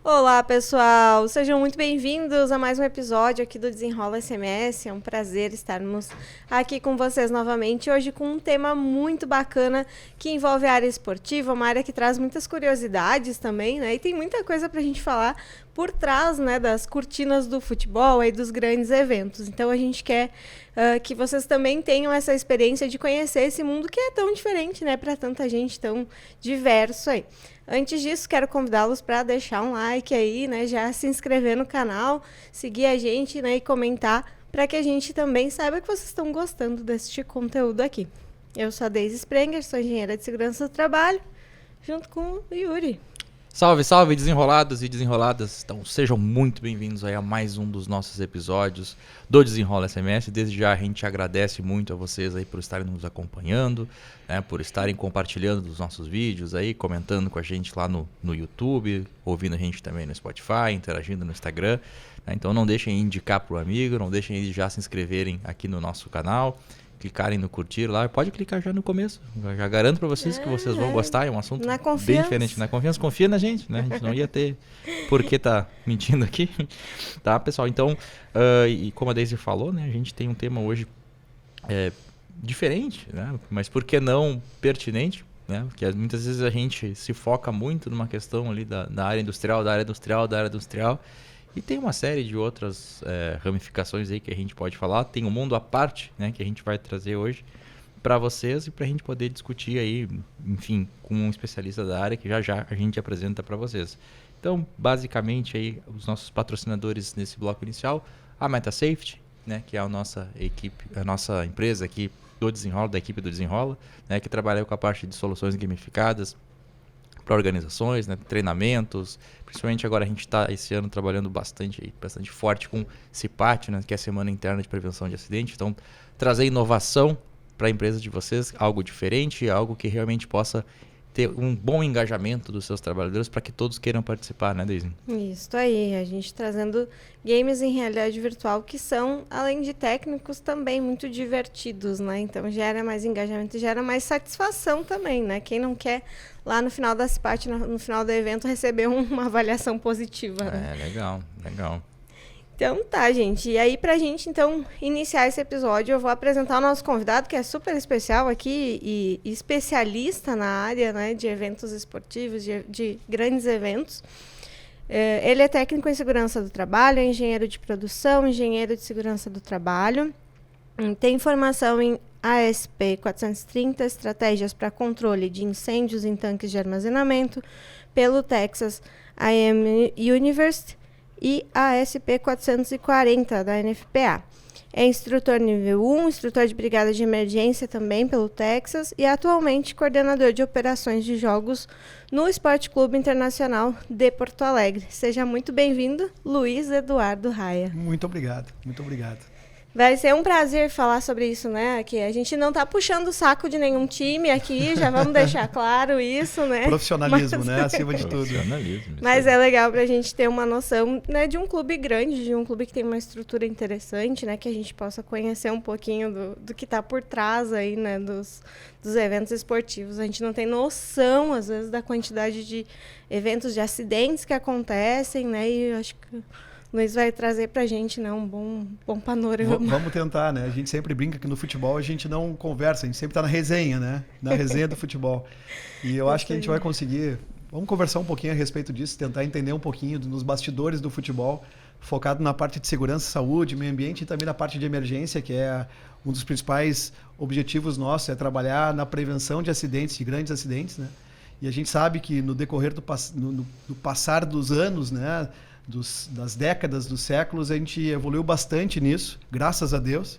Olá, pessoal! Sejam muito bem-vindos a mais um episódio aqui do Desenrola SMS. É um prazer estarmos aqui com vocês novamente, hoje com um tema muito bacana que envolve a área esportiva, uma área que traz muitas curiosidades também, né? E tem muita coisa pra gente falar por trás, né, das cortinas do futebol e dos grandes eventos. Então a gente quer que vocês também tenham essa experiência de conhecer esse mundo que é tão diferente, né, para tanta gente, tão diverso aí. Antes disso, quero convidá-los para deixar um like aí, né, já se inscrever no canal, seguir a gente, né, e comentar para que a gente também saiba que vocês estão gostando deste conteúdo aqui. Eu sou a Deise Sprenger, sou engenheira de segurança do trabalho, junto com o Yuri. Salve, salve, desenrolados e desenroladas. Então, sejam muito bem-vindos aí a mais um dos nossos episódios do Desenrola SMS. Desde já a gente agradece muito a vocês aí por estarem nos acompanhando, né, por estarem compartilhando os nossos vídeos aí, comentando com a gente lá no YouTube, ouvindo a gente também no Spotify, interagindo no Instagram. Né? Então não deixem de indicar para o amigo, não deixem de já se inscreverem aqui no nosso canal. Clicarem no curtir lá, pode clicar já no começo. Já garanto para vocês que vocês vão gostar, é um assunto bem diferente. Na confiança, confia na gente, né? A gente não ia ter por que tá mentindo aqui. Tá, pessoal? Então, e como a Deise falou, né? A gente tem um tema hoje diferente, né? Mas por que não pertinente? Né? Porque muitas vezes a gente se foca muito numa questão ali da área industrial, da área industrial. E tem uma série de outras ramificações aí que a gente pode falar. Tem um mundo à parte, né, que a gente vai trazer hoje para vocês e para a gente poder discutir aí, enfim, com um especialista da área que já a gente apresenta para vocês. Então, basicamente, aí, os nossos patrocinadores nesse bloco inicial, a MetaSafety, né, que é a nossa equipe, a nossa empresa aqui do Desenrola, da equipe do Desenrola, né, que trabalha com a parte de soluções gamificadas para organizações, né, treinamentos. Principalmente agora a gente está esse ano trabalhando bastante forte com CIPAT, né, que é a Semana Interna de Prevenção de Acidente. Então, trazer inovação para a empresa de vocês, algo diferente, algo que realmente possa ter um bom engajamento dos seus trabalhadores para que todos queiram participar, né, Deise? Isso aí, a gente trazendo games em realidade virtual que são, além de técnicos, também muito divertidos, né? Então gera mais engajamento, gera mais satisfação também, né? Quem não quer lá no final da CIPAT, no final do evento, receber uma avaliação positiva. Né? Legal. Então tá, gente. E aí, pra gente, então, iniciar esse episódio, eu vou apresentar o nosso convidado, que é super especial aqui e especialista na área, né, de eventos esportivos, de grandes eventos. Ele é técnico em segurança do trabalho, é engenheiro de produção, engenheiro de segurança do trabalho, tem formação em ASP 430, estratégias para controle de incêndios em tanques de armazenamento, pelo Texas A&M University, e a ASP 440 da NFPA. É instrutor nível 1, instrutor de brigada de emergência também pelo Texas e atualmente coordenador de operações de jogos no Esporte Clube Internacional de Porto Alegre. Seja muito bem-vindo, Luiz Eduardo Raia. Muito obrigado. Vai ser um prazer falar sobre isso, né? Que a gente não está puxando o saco de nenhum time aqui, já vamos deixar claro isso, né? Profissionalismo, né? Acima de tudo. Mas é legal para a gente ter uma noção, né, de um clube grande, de um clube que tem uma estrutura interessante, né? Que a gente possa conhecer um pouquinho do que está por trás aí, né? Dos eventos esportivos. A gente não tem noção, às vezes, da quantidade de eventos, de acidentes que acontecem, né? E eu acho que Luiz vai trazer pra gente, né, um bom panorama. Vamos tentar, né? A gente sempre brinca que no futebol a gente não conversa, a gente sempre tá na resenha, né? Na resenha do futebol. E eu acho que a gente vai conseguir... Vamos conversar um pouquinho a respeito disso, tentar entender um pouquinho nos bastidores do futebol, focado na parte de segurança, saúde, meio ambiente e também na parte de emergência, que é um dos principais objetivos nossos, é trabalhar na prevenção de acidentes, de grandes acidentes, né? E a gente sabe que no decorrer do passar dos anos, né? Das décadas, dos séculos, a gente evoluiu bastante nisso, graças a Deus,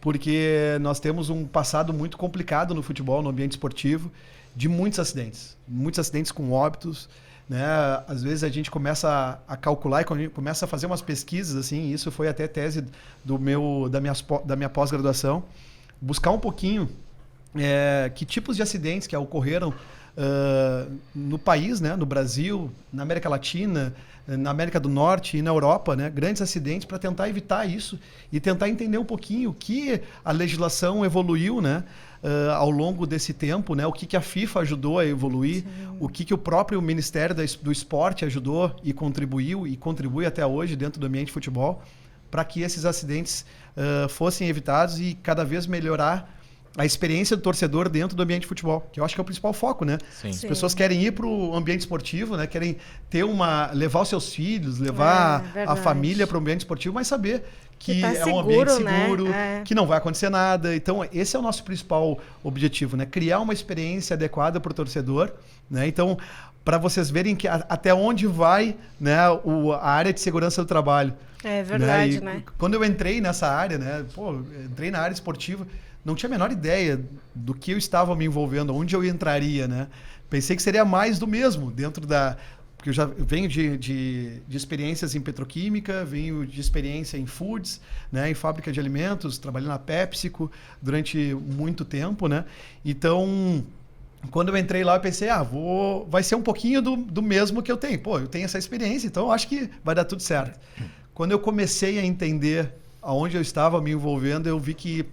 porque nós temos um passado muito complicado no futebol, no ambiente esportivo, de muitos acidentes com óbitos, né? Às vezes a gente começa a calcular e começa a fazer umas pesquisas, assim, isso foi até tese da minha pós-graduação, buscar um pouquinho que tipos de acidentes que ocorreram no país, né, no Brasil, na América Latina, na América do Norte e na Europa, né, grandes acidentes para tentar evitar isso e tentar entender um pouquinho o que a legislação evoluiu, né, ao longo desse tempo, né, o que a FIFA ajudou a evoluir, o que o próprio Ministério do Esporte ajudou e contribuiu e contribui até hoje dentro do ambiente de futebol para que esses acidentes fossem evitados e cada vez melhorar a experiência do torcedor dentro do ambiente de futebol, que eu acho que é o principal foco, né? Sim. As pessoas querem ir para o ambiente esportivo, né? Querem levar os seus filhos, levar a família para o ambiente esportivo, mas saber que tá é seguro, um ambiente seguro, né? que não vai acontecer nada. Então, esse é o nosso principal objetivo, né? Criar uma experiência adequada para o torcedor, né? Então, para vocês verem que até onde vai, né, a área de segurança do trabalho. É verdade, né? Quando eu entrei nessa área, né? Entrei na área esportiva, não tinha a menor ideia do que eu estava me envolvendo, onde eu entraria, né? Pensei que seria mais do mesmo, dentro da... Porque eu já venho de experiências em petroquímica, venho de experiência em foods, né? Em fábrica de alimentos, trabalhei na PepsiCo durante muito tempo, né? Então, quando eu entrei lá, eu pensei, vai ser um pouquinho do mesmo que eu tenho. Eu tenho essa experiência, então eu acho que vai dar tudo certo. Quando eu comecei a entender aonde eu estava me envolvendo, eu vi que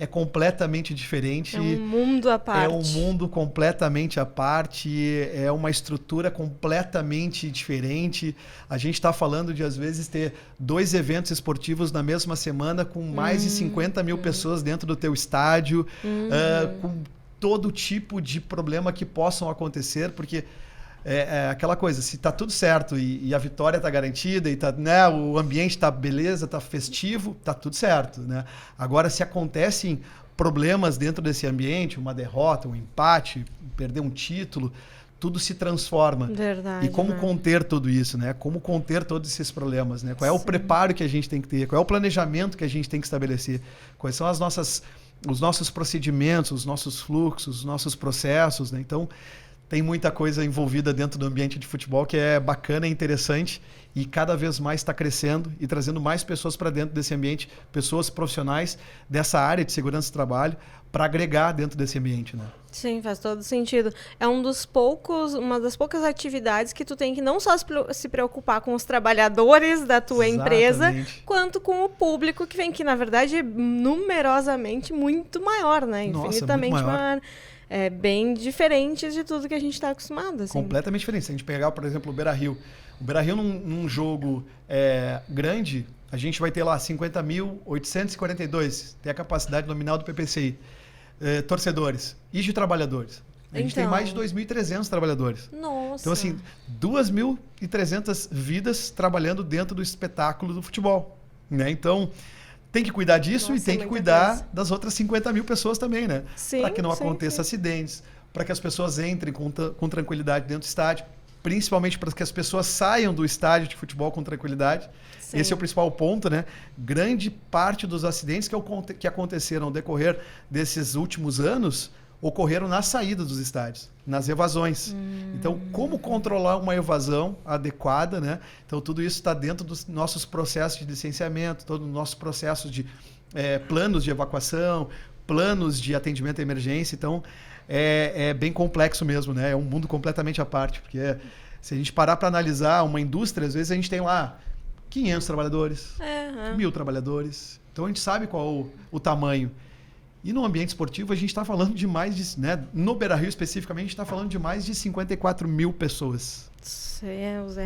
é completamente diferente. É um mundo à parte. É um mundo completamente à parte, é uma estrutura completamente diferente. A gente está falando de, às vezes, ter 2 eventos esportivos na mesma semana com mais de 50 mil pessoas dentro do teu estádio, com todo tipo de problema que possam acontecer, porque é aquela coisa, se está tudo certo e a vitória está garantida, e né, o ambiente está beleza, está festivo, está tudo certo. Né? Agora, se acontecem problemas dentro desse ambiente, uma derrota, um empate, perder um título, tudo se transforma. Verdade, e como conter tudo isso, né? Como conter todos esses problemas, né? Qual é o preparo que a gente tem que ter? Qual é o planejamento que a gente tem que estabelecer? Quais são os nossos procedimentos, os nossos fluxos, os nossos processos, né? Então, tem muita coisa envolvida dentro do ambiente de futebol que é bacana e interessante e cada vez mais está crescendo e trazendo mais pessoas para dentro desse ambiente, pessoas profissionais dessa área de segurança do trabalho para agregar dentro desse ambiente, né? Sim, faz todo sentido. É uma das poucas atividades que tu tem que não só se preocupar com os trabalhadores da tua empresa, quanto com o público que vem, que na verdade é numerosamente muito maior, né? Infinitamente muito maior. É bem diferente de tudo que a gente está acostumado. Assim. Completamente diferente. Se a gente pegar, por exemplo, o Beira-Rio. O Beira-Rio, num jogo grande, a gente vai ter lá 50.842, tem a capacidade nominal do PPCI, torcedores e de trabalhadores. A gente tem mais de 2.300 trabalhadores. Nossa! Então, assim, 2.300 vidas trabalhando dentro do espetáculo do futebol. Né? Então, tem que cuidar disso e tem que cuidar das outras 50 mil pessoas também, né? Para que não aconteça acidentes, para que as pessoas entrem com tranquilidade dentro do estádio, principalmente para que as pessoas saiam do estádio de futebol com tranquilidade. Sim. Esse é o principal ponto, né? Grande parte dos acidentes que aconteceram ao decorrer desses últimos anos ocorreram na saída dos estádios, nas evasões. Então, como controlar uma evasão adequada, né? Então, tudo isso está dentro dos nossos processos de licenciamento, todos os nossos processos de planos de evacuação, planos de atendimento à emergência. Então, é bem complexo mesmo, né? É um mundo completamente à parte, porque se a gente parar para analisar uma indústria, às vezes a gente tem lá 500 trabalhadores, 1.000 trabalhadores. Então, a gente sabe qual o tamanho. E no ambiente esportivo, a gente está falando de mais de... Né, no Beira-Rio, especificamente, a gente está falando de mais de 54 mil pessoas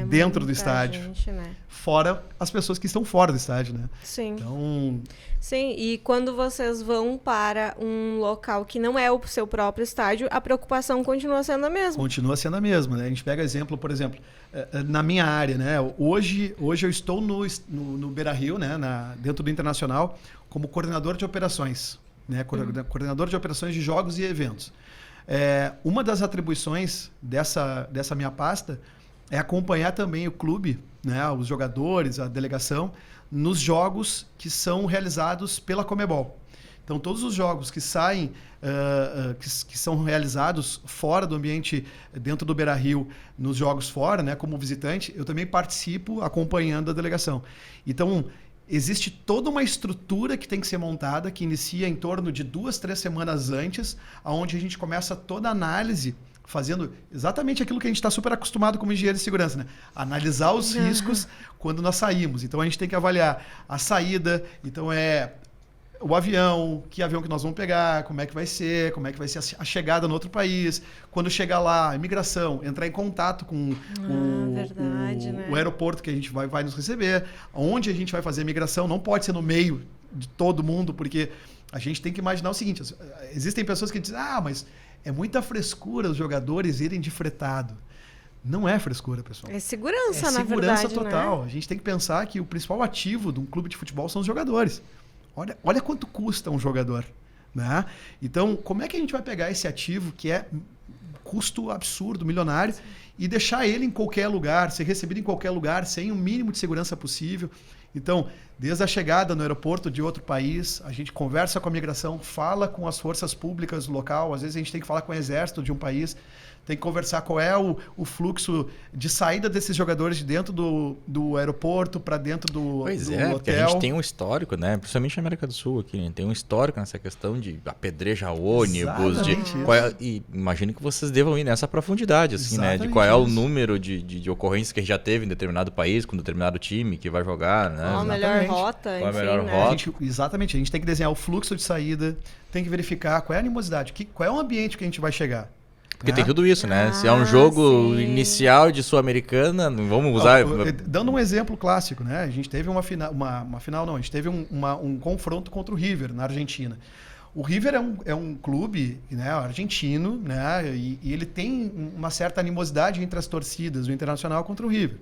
dentro do estádio. Gente, né? Fora as pessoas que estão fora do estádio, né? Sim. Então... Sim, e quando vocês vão para um local que não é o seu próprio estádio, a preocupação continua sendo a mesma. Continua sendo a mesma, né? A gente pega exemplo, por exemplo, na minha área, né? Hoje eu estou no Beira-Rio, né? Dentro do Internacional, como coordenador de operações. Né, coordenador de operações de jogos e eventos. Uma das atribuições dessa minha pasta é acompanhar também o clube, né, os jogadores, a delegação, nos jogos que são realizados pela Conmebol. Então, todos os jogos que saem, que são realizados fora do ambiente, dentro do Beira-Rio, nos jogos fora, né, como visitante, eu também participo acompanhando a delegação. Então, existe toda uma estrutura que tem que ser montada, que inicia em torno de 2, 3 semanas antes, onde a gente começa toda a análise fazendo exatamente aquilo que a gente está super acostumado como engenheiro de segurança, né? Analisar os riscos quando nós saímos. Então a gente tem que avaliar a saída, então o avião, que avião que nós vamos pegar, como é que vai ser a chegada no outro país, quando chegar lá, a imigração, entrar em contato com o aeroporto que a gente vai nos receber, onde a gente vai fazer a imigração, não pode ser no meio de todo mundo, porque a gente tem que imaginar o seguinte, existem pessoas que dizem, mas é muita frescura os jogadores irem de fretado. Não é frescura, pessoal. É segurança, na verdade, segurança total. Né? A gente tem que pensar que o principal ativo de um clube de futebol são os jogadores. Olha quanto custa um jogador. Né? Então, como é que a gente vai pegar esse ativo que é custo absurdo, milionário, e deixar ele em qualquer lugar, ser recebido em qualquer lugar, sem o mínimo de segurança possível? Então, desde a chegada no aeroporto de outro país, a gente conversa com a migração, fala com as forças públicas do local, às vezes a gente tem que falar com o exército de um país, tem que conversar qual é o fluxo de saída desses jogadores de dentro do aeroporto para dentro do hotel. Porque a gente tem um histórico, né? Principalmente na América do Sul aqui, né? Tem um histórico nessa questão de apedrejar ônibus, e imagino que vocês devam ir nessa profundidade, assim, né? De qual é o número de ocorrências que a gente já teve em determinado país, com determinado time que vai jogar, né? Qual a melhor rota, qual a melhor rota. Exatamente, a gente tem que desenhar o fluxo de saída, tem que verificar qual é a animosidade, qual é o ambiente que a gente vai chegar. Porque tem tudo isso, né? Se é um jogo inicial de Sul-Americana, vamos usar... Dando um exemplo clássico, né? A gente teve a gente teve um confronto contra o River, na Argentina. O River é um clube, né, argentino, né? E ele tem uma certa animosidade entre as torcidas, o Internacional contra o River.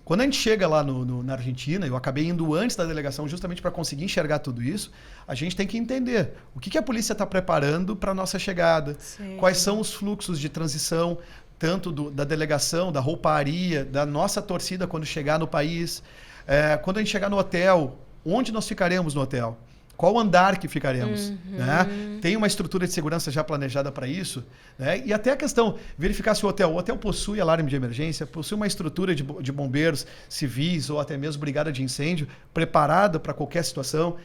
Quando a gente chega lá na Argentina, eu acabei indo antes da delegação justamente para conseguir enxergar tudo isso, a gente tem que entender o que a polícia está preparando para a nossa chegada, quais são os fluxos de transição, tanto da delegação, da rouparia, da nossa torcida quando chegar no país, quando a gente chegar no hotel, onde nós ficaremos no hotel? Qual andar que ficaremos? Né? Tem uma estrutura de segurança já planejada para isso? Né? E até a questão, verificar se o hotel possui alarme de emergência, possui uma estrutura de bombeiros civis ou até mesmo brigada de incêndio preparada para qualquer situação.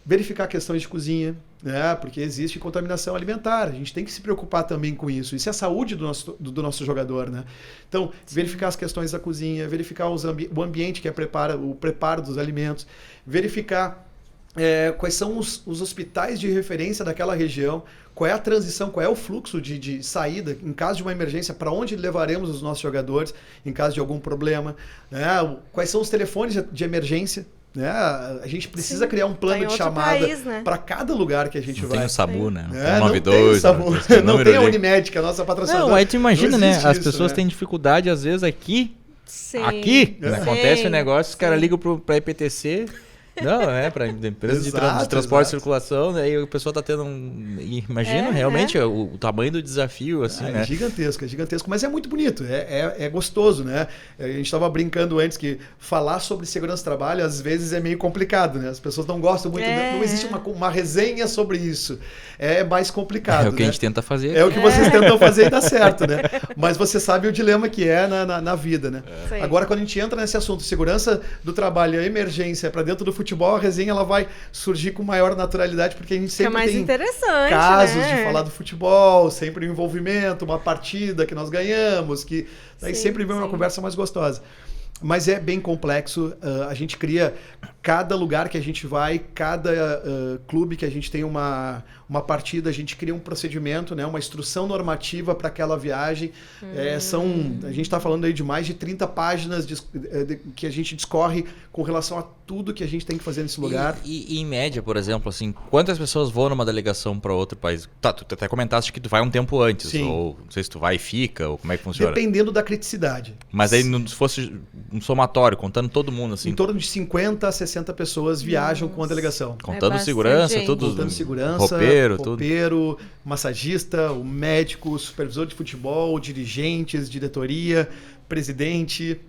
Verificar questões de cozinha, né? Porque existe contaminação alimentar. A gente tem que se preocupar também com isso. Isso é a saúde do nosso jogador. Né? Então, verificar as questões da cozinha, verificar o ambiente que é o preparo dos alimentos, verificar quais são os hospitais de referência daquela região, qual é a transição, qual é o fluxo de saída em caso de uma emergência, para onde levaremos os nossos jogadores em caso de algum problema, né? Quais são os telefones de emergência. Né? A gente precisa criar um plano de chamada para cada lugar que a gente vai. Tem o SAMU, né? Tem 92. Não tem a Unimed, que é a nossa patrocinadora. Não, aí tu imagina, né? As pessoas têm dificuldade, às vezes, aqui. Acontece o negócio, os caras ligam para a IPTC. Não, para empresa de transporte e circulação, né? E o pessoal tá tendo imagina realmente o tamanho do desafio, assim, né? É gigantesco, mas é muito bonito, é gostoso, né? A gente estava brincando antes que falar sobre segurança do trabalho às vezes é meio complicado, né? As pessoas não gostam muito, não existe uma resenha sobre isso. É mais complicado. É o que a gente tenta fazer. É o que vocês tentam fazer e dá certo, né? Mas você sabe o dilema que é na vida, né? Agora, quando a gente entra nesse assunto, segurança do trabalho, a emergência para dentro do futebol, a resenha ela vai surgir com maior naturalidade, porque a gente sempre tem casos de falar do futebol, sempre um envolvimento, uma partida que nós ganhamos, que daí sempre vem uma conversa mais gostosa. Mas é bem complexo, a gente cria cada lugar que a gente vai, cada clube que a gente tem uma partida, a gente cria um procedimento, né, uma instrução normativa para aquela viagem. A gente está falando aí de mais de 30 páginas que a gente discorre com relação a tudo que a gente tem que fazer nesse lugar. E em média, por exemplo, assim, quantas pessoas vão numa delegação para outro país? Tá, tu até comentaste que tu vai um tempo antes, ou não sei se tu vai e fica, ou como é que funciona? Dependendo da criticidade. Mas aí se fosse um somatório, contando todo mundo, assim... Em torno de 50 a 60 pessoas viajam com a delegação. Contando segurança, tudo. Contando segurança, roupeiro, massagista, o médico, o supervisor de futebol, dirigentes, diretoria, presidente,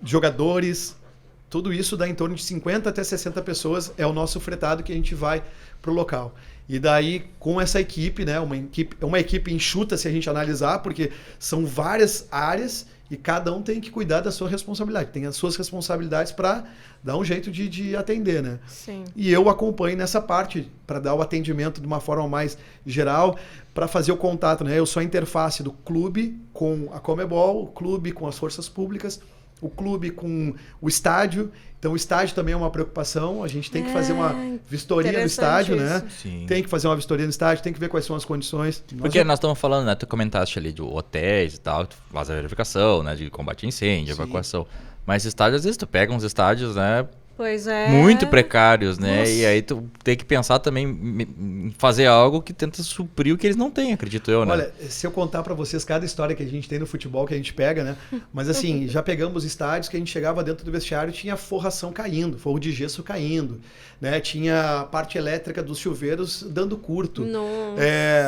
jogadores. Tudo isso dá em torno de 50 até 60 pessoas, é o nosso fretado que a gente vai para o local. E daí, com essa equipe, né, uma equipe enxuta se a gente analisar, porque são várias áreas e cada um tem que cuidar da sua responsabilidade. Tem as suas responsabilidades para dar um jeito de atender, né? Sim. E eu acompanho nessa parte para dar o atendimento de uma forma mais geral, para fazer o contato, né? Eu sou a interface do clube com a Conmebol, o clube com as forças públicas, o clube com o estádio. Então o estádio também é uma preocupação, a gente tem que fazer uma vistoria do estádio, né? Sim. Tem que fazer uma vistoria no estádio, tem que ver quais são as condições. Porque nós estamos falando, né? Tu comentaste ali de hotéis e tal, tu faz a verificação, né? De combate a incêndio, evacuação. Mas estádios, às vezes tu pega uns estádios, né? Pois é. Muito precários, né? Nossa. E aí tu tem que pensar também em fazer algo que tenta suprir o que eles não têm, acredito eu, né? Olha, se eu contar para vocês cada história que a gente tem no futebol, que a gente pega, né? Mas assim, já pegamos estádios que a gente chegava dentro do vestiário e tinha forração caindo, forro de gesso caindo, né? Tinha a parte elétrica dos chuveiros dando curto. Nossa.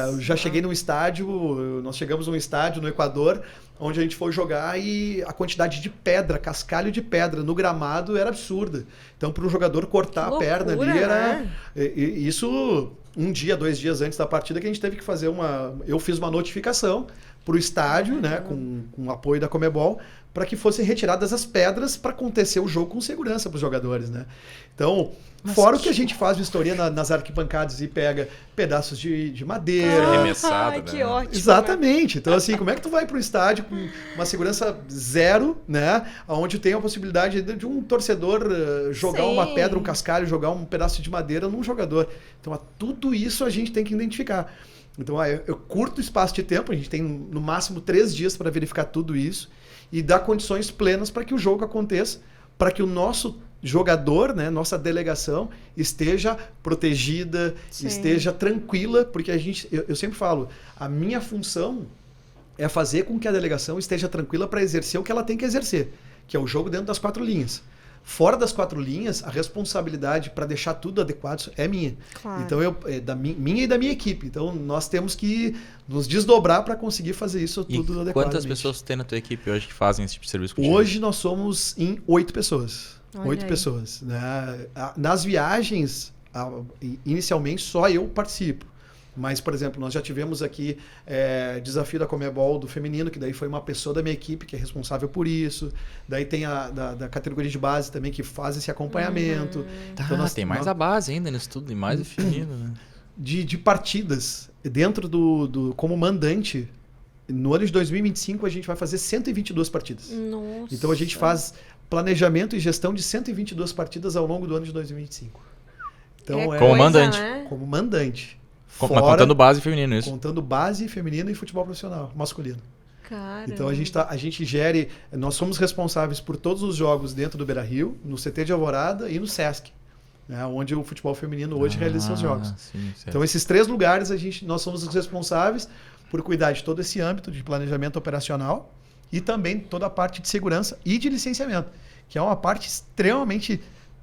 Eu já cheguei num estádio, nós chegamos num estádio no Equador, onde a gente foi jogar e a quantidade de pedra, cascalho de pedra no gramado era absurda. Então, para o jogador cortar Que a perna loucura, ali, era... né? Isso 1 dia, 2 dias antes da partida, que a gente teve que fazer eu fiz uma notificação para o estádio, né, com o apoio da Conmebol, para que fossem retiradas as pedras para acontecer o jogo com segurança para os jogadores, né? Então, fora o que a gente faz vistoria nas arquibancadas e pega pedaços de madeira. Arremessado, Ai, né? que ótimo. Exatamente. Então, assim, como é que tu vai para o estádio com uma segurança zero, né? Onde tem a possibilidade de um torcedor jogar Sim. uma pedra, um cascalho, jogar um pedaço de madeira num jogador. Então, tudo isso a gente tem que identificar. Então, eu curto o espaço de tempo, a gente tem no máximo 3 dias para verificar tudo isso e dar condições plenas para que o jogo aconteça, para que o nosso jogador, né, nossa delegação, esteja protegida, Sim. esteja tranquila, porque eu sempre falo, a minha função é fazer com que a delegação esteja tranquila para exercer o que ela tem que exercer, que é o jogo dentro das 4 linhas. Fora das 4 linhas, a responsabilidade para deixar tudo adequado é minha. Claro. Então, minha e da minha equipe. Então, nós temos que nos desdobrar para conseguir fazer isso E tudo adequadamente. quantas pessoas tem na tua equipe hoje que fazem esse tipo de serviço contigo? Hoje nós somos em 8 pessoas. Olha 8 aí. pessoas. Né? Nas viagens, inicialmente só eu participo. Mas, por exemplo, nós já tivemos aqui desafio da Conmebol do feminino, que daí foi uma pessoa da minha equipe que é responsável por isso. Daí tem da categoria de base também, que faz esse acompanhamento. Tá, Então, tem mais a base ainda nisso tudo, e mais o feminino, né? De partidas dentro como mandante. No ano de 2025 a gente vai fazer 122 partidas. Nossa. Então a gente faz planejamento e gestão de 122 partidas ao longo do ano de 2025. Então É Como coisa, mandante. né? como mandante. Mas Fora- contando base feminino, isso. contando base feminino e futebol profissional masculino. Caramba. Então a gente gere, nós somos responsáveis por todos os jogos dentro do Beira-Rio, no CT de Alvorada e no Sesc, né, onde o futebol feminino hoje realiza seus jogos. Sim, certo. Então esses 3 lugares nós somos os responsáveis por cuidar de todo esse âmbito de planejamento operacional e também toda a parte de segurança e de licenciamento, que é uma parte extremamente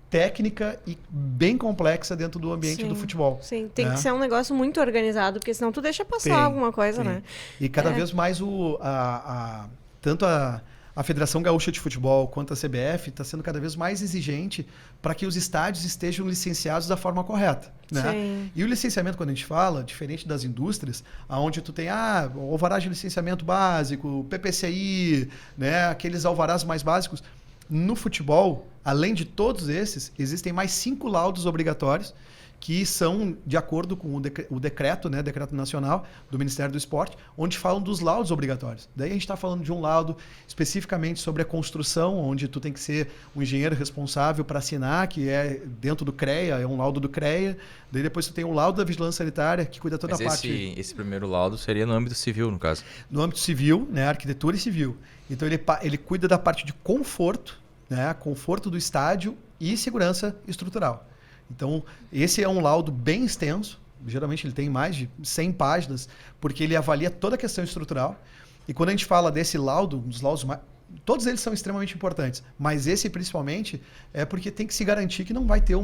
técnica e bem complexa dentro do ambiente Sim. do futebol. Sim, tem né? que ser um negócio muito organizado, porque senão tu deixa passar Tem, alguma coisa, tem. né? E cada vez mais tanto a Federação Gaúcha de Futebol quanto a CBF está sendo cada vez mais exigente para que os estádios estejam licenciados da forma correta. Né? Sim. E o licenciamento, quando a gente fala, diferente das indústrias, onde tu tem alvarás de licenciamento básico, PPCI, né, aqueles alvarás mais básicos, no futebol, além de todos esses, existem mais 5 laudos obrigatórios que são de acordo com o decreto, né, decreto nacional do Ministério do Esporte, onde falam dos laudos obrigatórios. Daí a gente está falando de um laudo especificamente sobre a construção, onde tu tem que ser um engenheiro responsável para assinar, que é dentro do CREA, é um laudo do CREA. Daí depois tu tem o laudo da vigilância sanitária, que cuida toda Mas a parte... esse primeiro laudo seria no âmbito civil, no caso. No âmbito civil, né, arquitetura e civil. Então ele cuida da parte de conforto, né, conforto do estádio e segurança estrutural. Então, esse é um laudo bem extenso, geralmente ele tem mais de 100 páginas, porque ele avalia toda a questão estrutural. E quando a gente fala desse laudo, um dos laudos todos eles são extremamente importantes, mas esse principalmente é porque tem que se garantir que não vai ter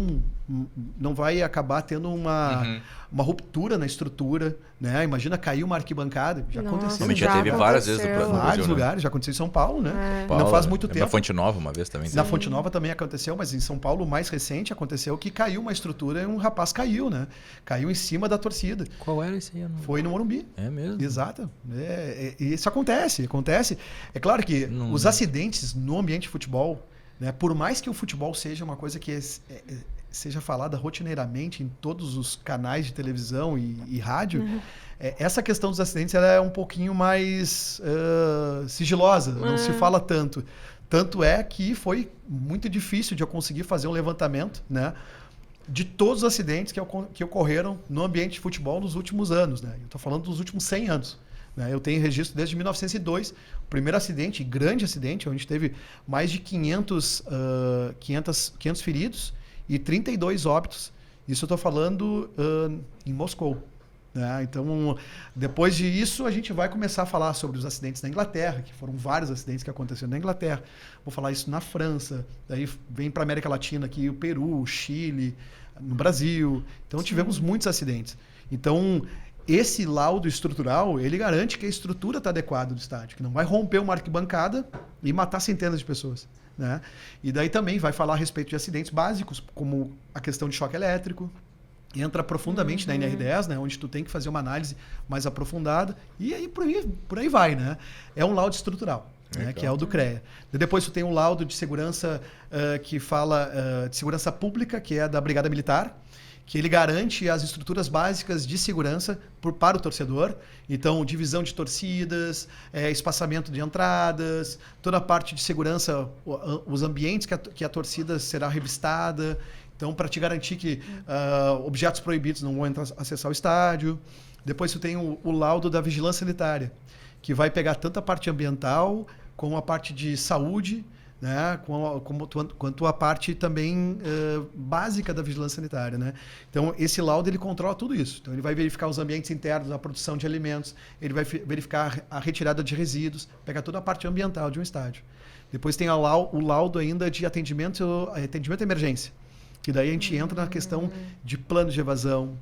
não vai acabar tendo uma ruptura na estrutura, né? Imagina cair uma arquibancada, já aconteceu. Já teve várias vezes no vários lugares, já aconteceu em São Paulo, né? Não faz muito tempo. Na Fonte Nova uma vez também. Na Fonte Nova também aconteceu, mas em São Paulo, o mais recente, aconteceu que caiu uma estrutura e um rapaz caiu, né? Caiu em cima da torcida. Qual era esse aí? Foi no Morumbi. É mesmo? Exato. Isso acontece. É claro que os acidentes no ambiente de futebol, né, por mais que o futebol seja uma coisa que seja falada rotineiramente em todos os canais de televisão e rádio, essa questão dos acidentes ela é um pouquinho mais sigilosa, não se fala tanto. Tanto é que foi muito difícil de eu conseguir fazer um levantamento, né, de todos os acidentes que ocorreram no ambiente de futebol nos últimos anos. Né? Eu estou falando dos últimos 100 anos. Né? Eu tenho registro desde 1902, o primeiro acidente, grande acidente, onde teve mais de 500 feridos e 32 óbitos. Isso eu estou falando em Moscou. Né? Então, depois disso, a gente vai começar a falar sobre os acidentes na Inglaterra, que foram vários acidentes que aconteceram na Inglaterra. Vou falar isso na França, daí vem para a América Latina aqui, o Peru, o Chile, no Brasil. Então, tivemos muitos acidentes. Então, esse laudo estrutural, ele garante que a estrutura está adequada do estádio, que não vai romper uma arquibancada e matar centenas de pessoas. Né? E daí também vai falar a respeito de acidentes básicos, como a questão de choque elétrico, entra profundamente na NR10, né, onde tu tem que fazer uma análise mais aprofundada, e aí por aí vai, né? É um laudo estrutural, né, que é o do CREA. E depois tu tem um laudo de segurança que fala de segurança pública, que é da Brigada Militar, que ele garante as estruturas básicas de segurança para o torcedor. Então, divisão de torcidas, espaçamento de entradas, toda a parte de segurança, os ambientes que a torcida será revistada. Então, para te garantir que objetos proibidos não vão acessar o estádio. Depois você tem o laudo da vigilância sanitária, que vai pegar tanto a parte ambiental como a parte de saúde, né, quanto a parte também básica da vigilância sanitária. Né? Então, esse laudo ele controla tudo isso. Então, ele vai verificar os ambientes internos, a produção de alimentos, ele vai verificar a retirada de resíduos, pegar toda a parte ambiental de um estádio. Depois tem o laudo ainda de atendimento à emergência, que daí a gente entra na questão de planos de evasão,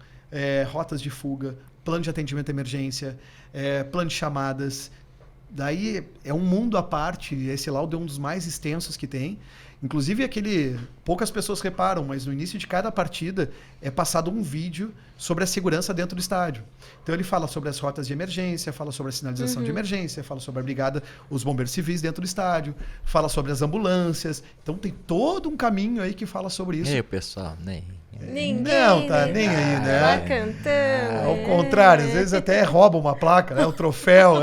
rotas de fuga, plano de atendimento à emergência, plano de chamadas. Daí é um mundo à parte, esse laudo é um dos mais extensos que tem. Inclusive, poucas pessoas reparam, mas no início de cada partida é passado um vídeo sobre a segurança dentro do estádio. Então ele fala sobre as rotas de emergência, fala sobre a sinalização de emergência, fala sobre a brigada, os bombeiros civis dentro do estádio, fala sobre as ambulâncias. Então tem todo um caminho aí que fala sobre isso. E aí, pessoal, nem... Ninguém não tá nem aí, né? Tá cantando. Ao contrário, às vezes até rouba uma placa, né? O troféu.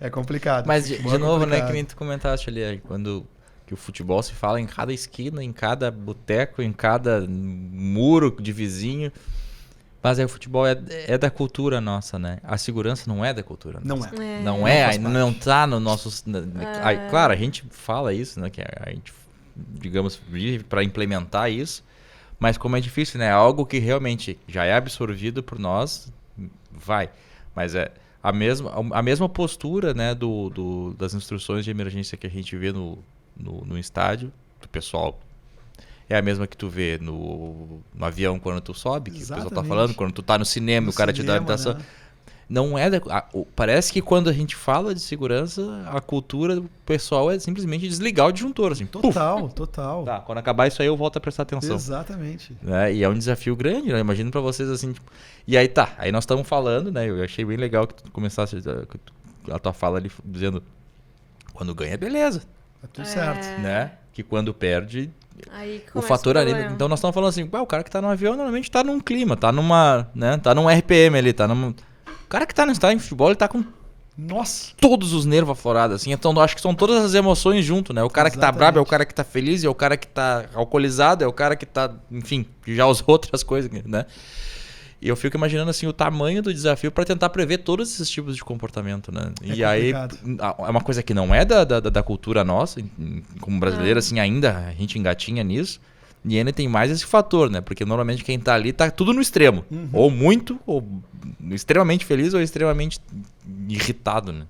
É complicado. Mas, de novo, né, que nem tu comentaste ali, quando que o futebol se fala em cada esquina, em cada boteco, em cada muro de vizinho. Mas aí o futebol é da cultura nossa, né? A segurança não é da cultura nossa. Não é, não tá no nosso... Claro, a gente fala isso, né? Que a gente, digamos, vive para implementar isso. Mas como é difícil, né? Algo que realmente já é absorvido por nós, vai. Mas a mesma postura, né, das instruções de emergência que a gente vê no estádio, do pessoal, é a mesma que tu vê no avião quando tu sobe, que Exatamente. O pessoal tá falando, quando tu tá no cinema, o cara te dá orientação. Né? Não é parece que quando a gente fala de segurança, a cultura do pessoal é simplesmente desligar o disjuntor. Assim, total. Tá, quando acabar isso aí eu volto a prestar atenção. Exatamente. E é um desafio grande, né? Imagino pra vocês assim. Tipo... E aí aí nós estamos falando, né? Eu achei bem legal que tu começasse a tua fala ali dizendo, quando ganha, beleza. Tá tudo certo. Né? Que quando perde... Aí o fator ali. Então nós estamos falando assim, o cara que tá no avião normalmente tá num clima, tá numa, né? Tá num RPM ali, tá num... O cara que tá no estádio de futebol, ele tá com todos os nervos aflorados, assim. Então, acho que são todas as emoções junto, né? O cara que tá brabo é o cara que tá feliz, é o cara que tá alcoolizado, é o cara que tá, enfim, já usou outras coisas, né? E eu fico imaginando, assim, o tamanho do desafio para tentar prever todos esses tipos de comportamento, né? E aí, é uma coisa que não é da cultura nossa, como brasileiro, assim, ainda a gente engatinha nisso. E ainda tem mais esse fator, né? Porque normalmente quem tá ali tá tudo no extremo. Ou muito, ou extremamente feliz, ou extremamente irritado, né?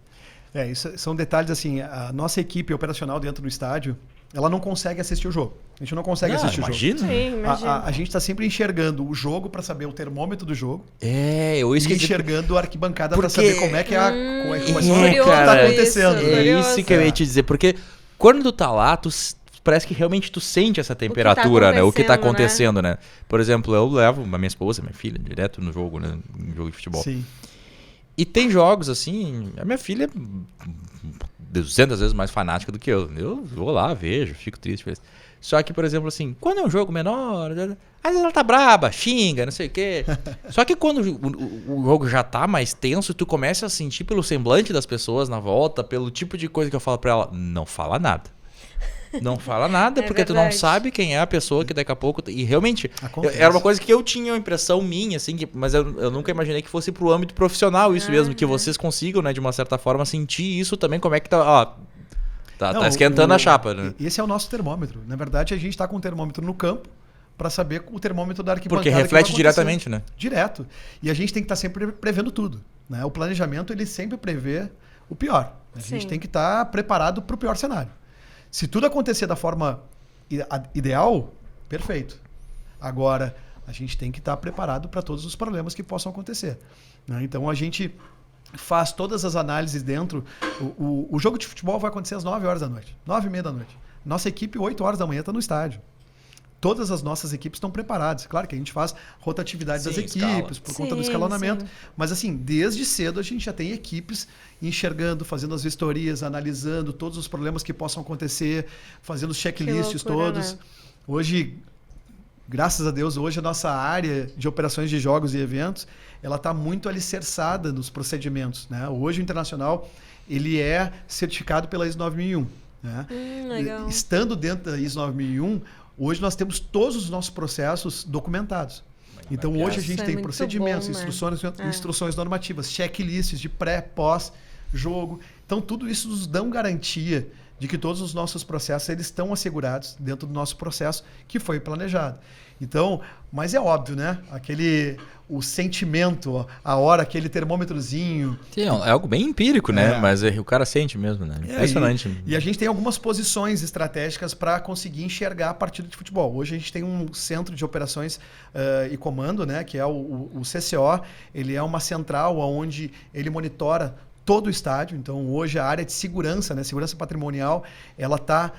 Isso são detalhes assim, a nossa equipe operacional dentro do estádio, ela não consegue assistir o jogo. A gente não consegue assistir o jogo. Sim, imagina. A gente está sempre enxergando o jogo para saber o termômetro do jogo. Eu E enxergando a arquibancada para saber como é que tá acontecendo. Isso que eu ia te dizer, porque quando tu tá lá, parece que realmente tu sente essa temperatura, né? O que tá acontecendo, né? Por exemplo, eu levo a minha esposa, minha filha, direto no jogo, né? No jogo de futebol. Sim. E tem jogos, assim, a minha filha é 200 vezes mais fanática do que eu. Eu vou lá, vejo, fico triste. Só que, por exemplo, assim, quando é um jogo menor, às vezes ela tá braba, xinga, não sei o quê. Só que quando o jogo já tá mais tenso, tu começa a sentir pelo semblante das pessoas na volta, pelo tipo de coisa que eu falo pra ela, não fala nada. Não fala nada, porque tu não sabe quem é a pessoa que daqui a pouco... E realmente, era uma coisa que eu tinha uma impressão minha, assim, mas eu nunca imaginei que fosse pro âmbito profissional isso mesmo, que vocês consigam, né, de uma certa forma, sentir isso também, como é que tá... Tá esquentando a chapa, né? Esse é o nosso termômetro. Na verdade, a gente tá com o termômetro no campo para saber o termômetro da arquibancada. Porque reflete diretamente, né? Direto. E a gente tem que estar sempre prevendo tudo, né? O planejamento, ele sempre prevê o pior. A gente tem que estar preparado para o pior cenário. Se tudo acontecer da forma ideal, perfeito. Agora, a gente tem que estar preparado para todos os problemas que possam acontecer, né? Então, a gente faz todas as análises dentro. O jogo de futebol vai acontecer às 9 horas da noite, 9h30 da noite. Nossa equipe, 8 horas da manhã, está no estádio. Todas as nossas equipes estão preparadas. Claro que a gente faz rotatividade das equipes por conta do escalonamento. Mas assim, desde cedo a gente já tem equipes enxergando, fazendo as vistorias, analisando todos os problemas que possam acontecer, fazendo os checklists todos. Né? Hoje, graças a Deus, hoje a nossa área de operações de jogos e eventos, ela está muito alicerçada nos procedimentos, né? Hoje o Internacional, ele é certificado pela ISO 9001. Né? Legal. Estando dentro da ISO 9001, hoje nós temos todos os nossos processos documentados. Então hoje a gente tem procedimentos, instruções normativas, checklists de pré, pós, jogo. Então tudo isso nos dão garantia de que todos os nossos processos eles estão assegurados dentro do nosso processo que foi planejado. Então, mas é óbvio, né? O sentimento, a hora, aquele termômetrozinho. Sim, é algo bem empírico, né? Mas o cara sente mesmo, né? Impressionante. E a gente tem algumas posições estratégicas para conseguir enxergar a partida de futebol. Hoje a gente tem um centro de operações e comando, né? Que é o CCO. Ele é uma central onde ele monitora todo o estádio. Então, hoje a área de segurança, né? Segurança patrimonial, ela está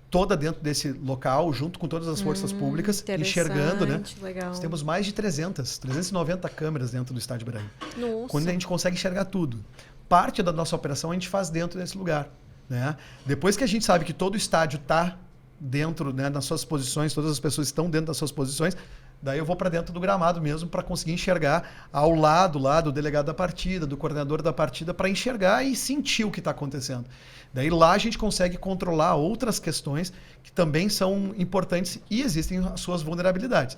toda dentro desse local, junto com todas as forças públicas, enxergando, né? Legal. Nós temos mais de 390 câmeras dentro do Estádio Beira-Rio. Nossa. Quando a gente consegue enxergar tudo. Parte da nossa operação a gente faz dentro desse lugar, né? Depois que a gente sabe que todo o estádio está dentro, né, nas suas posições, todas as pessoas estão dentro das suas posições, daí eu vou para dentro do gramado mesmo para conseguir enxergar ao lado lá do delegado da partida, do coordenador da partida, para enxergar e sentir o que está acontecendo. Daí lá a gente consegue controlar outras questões que também são importantes e existem as suas vulnerabilidades.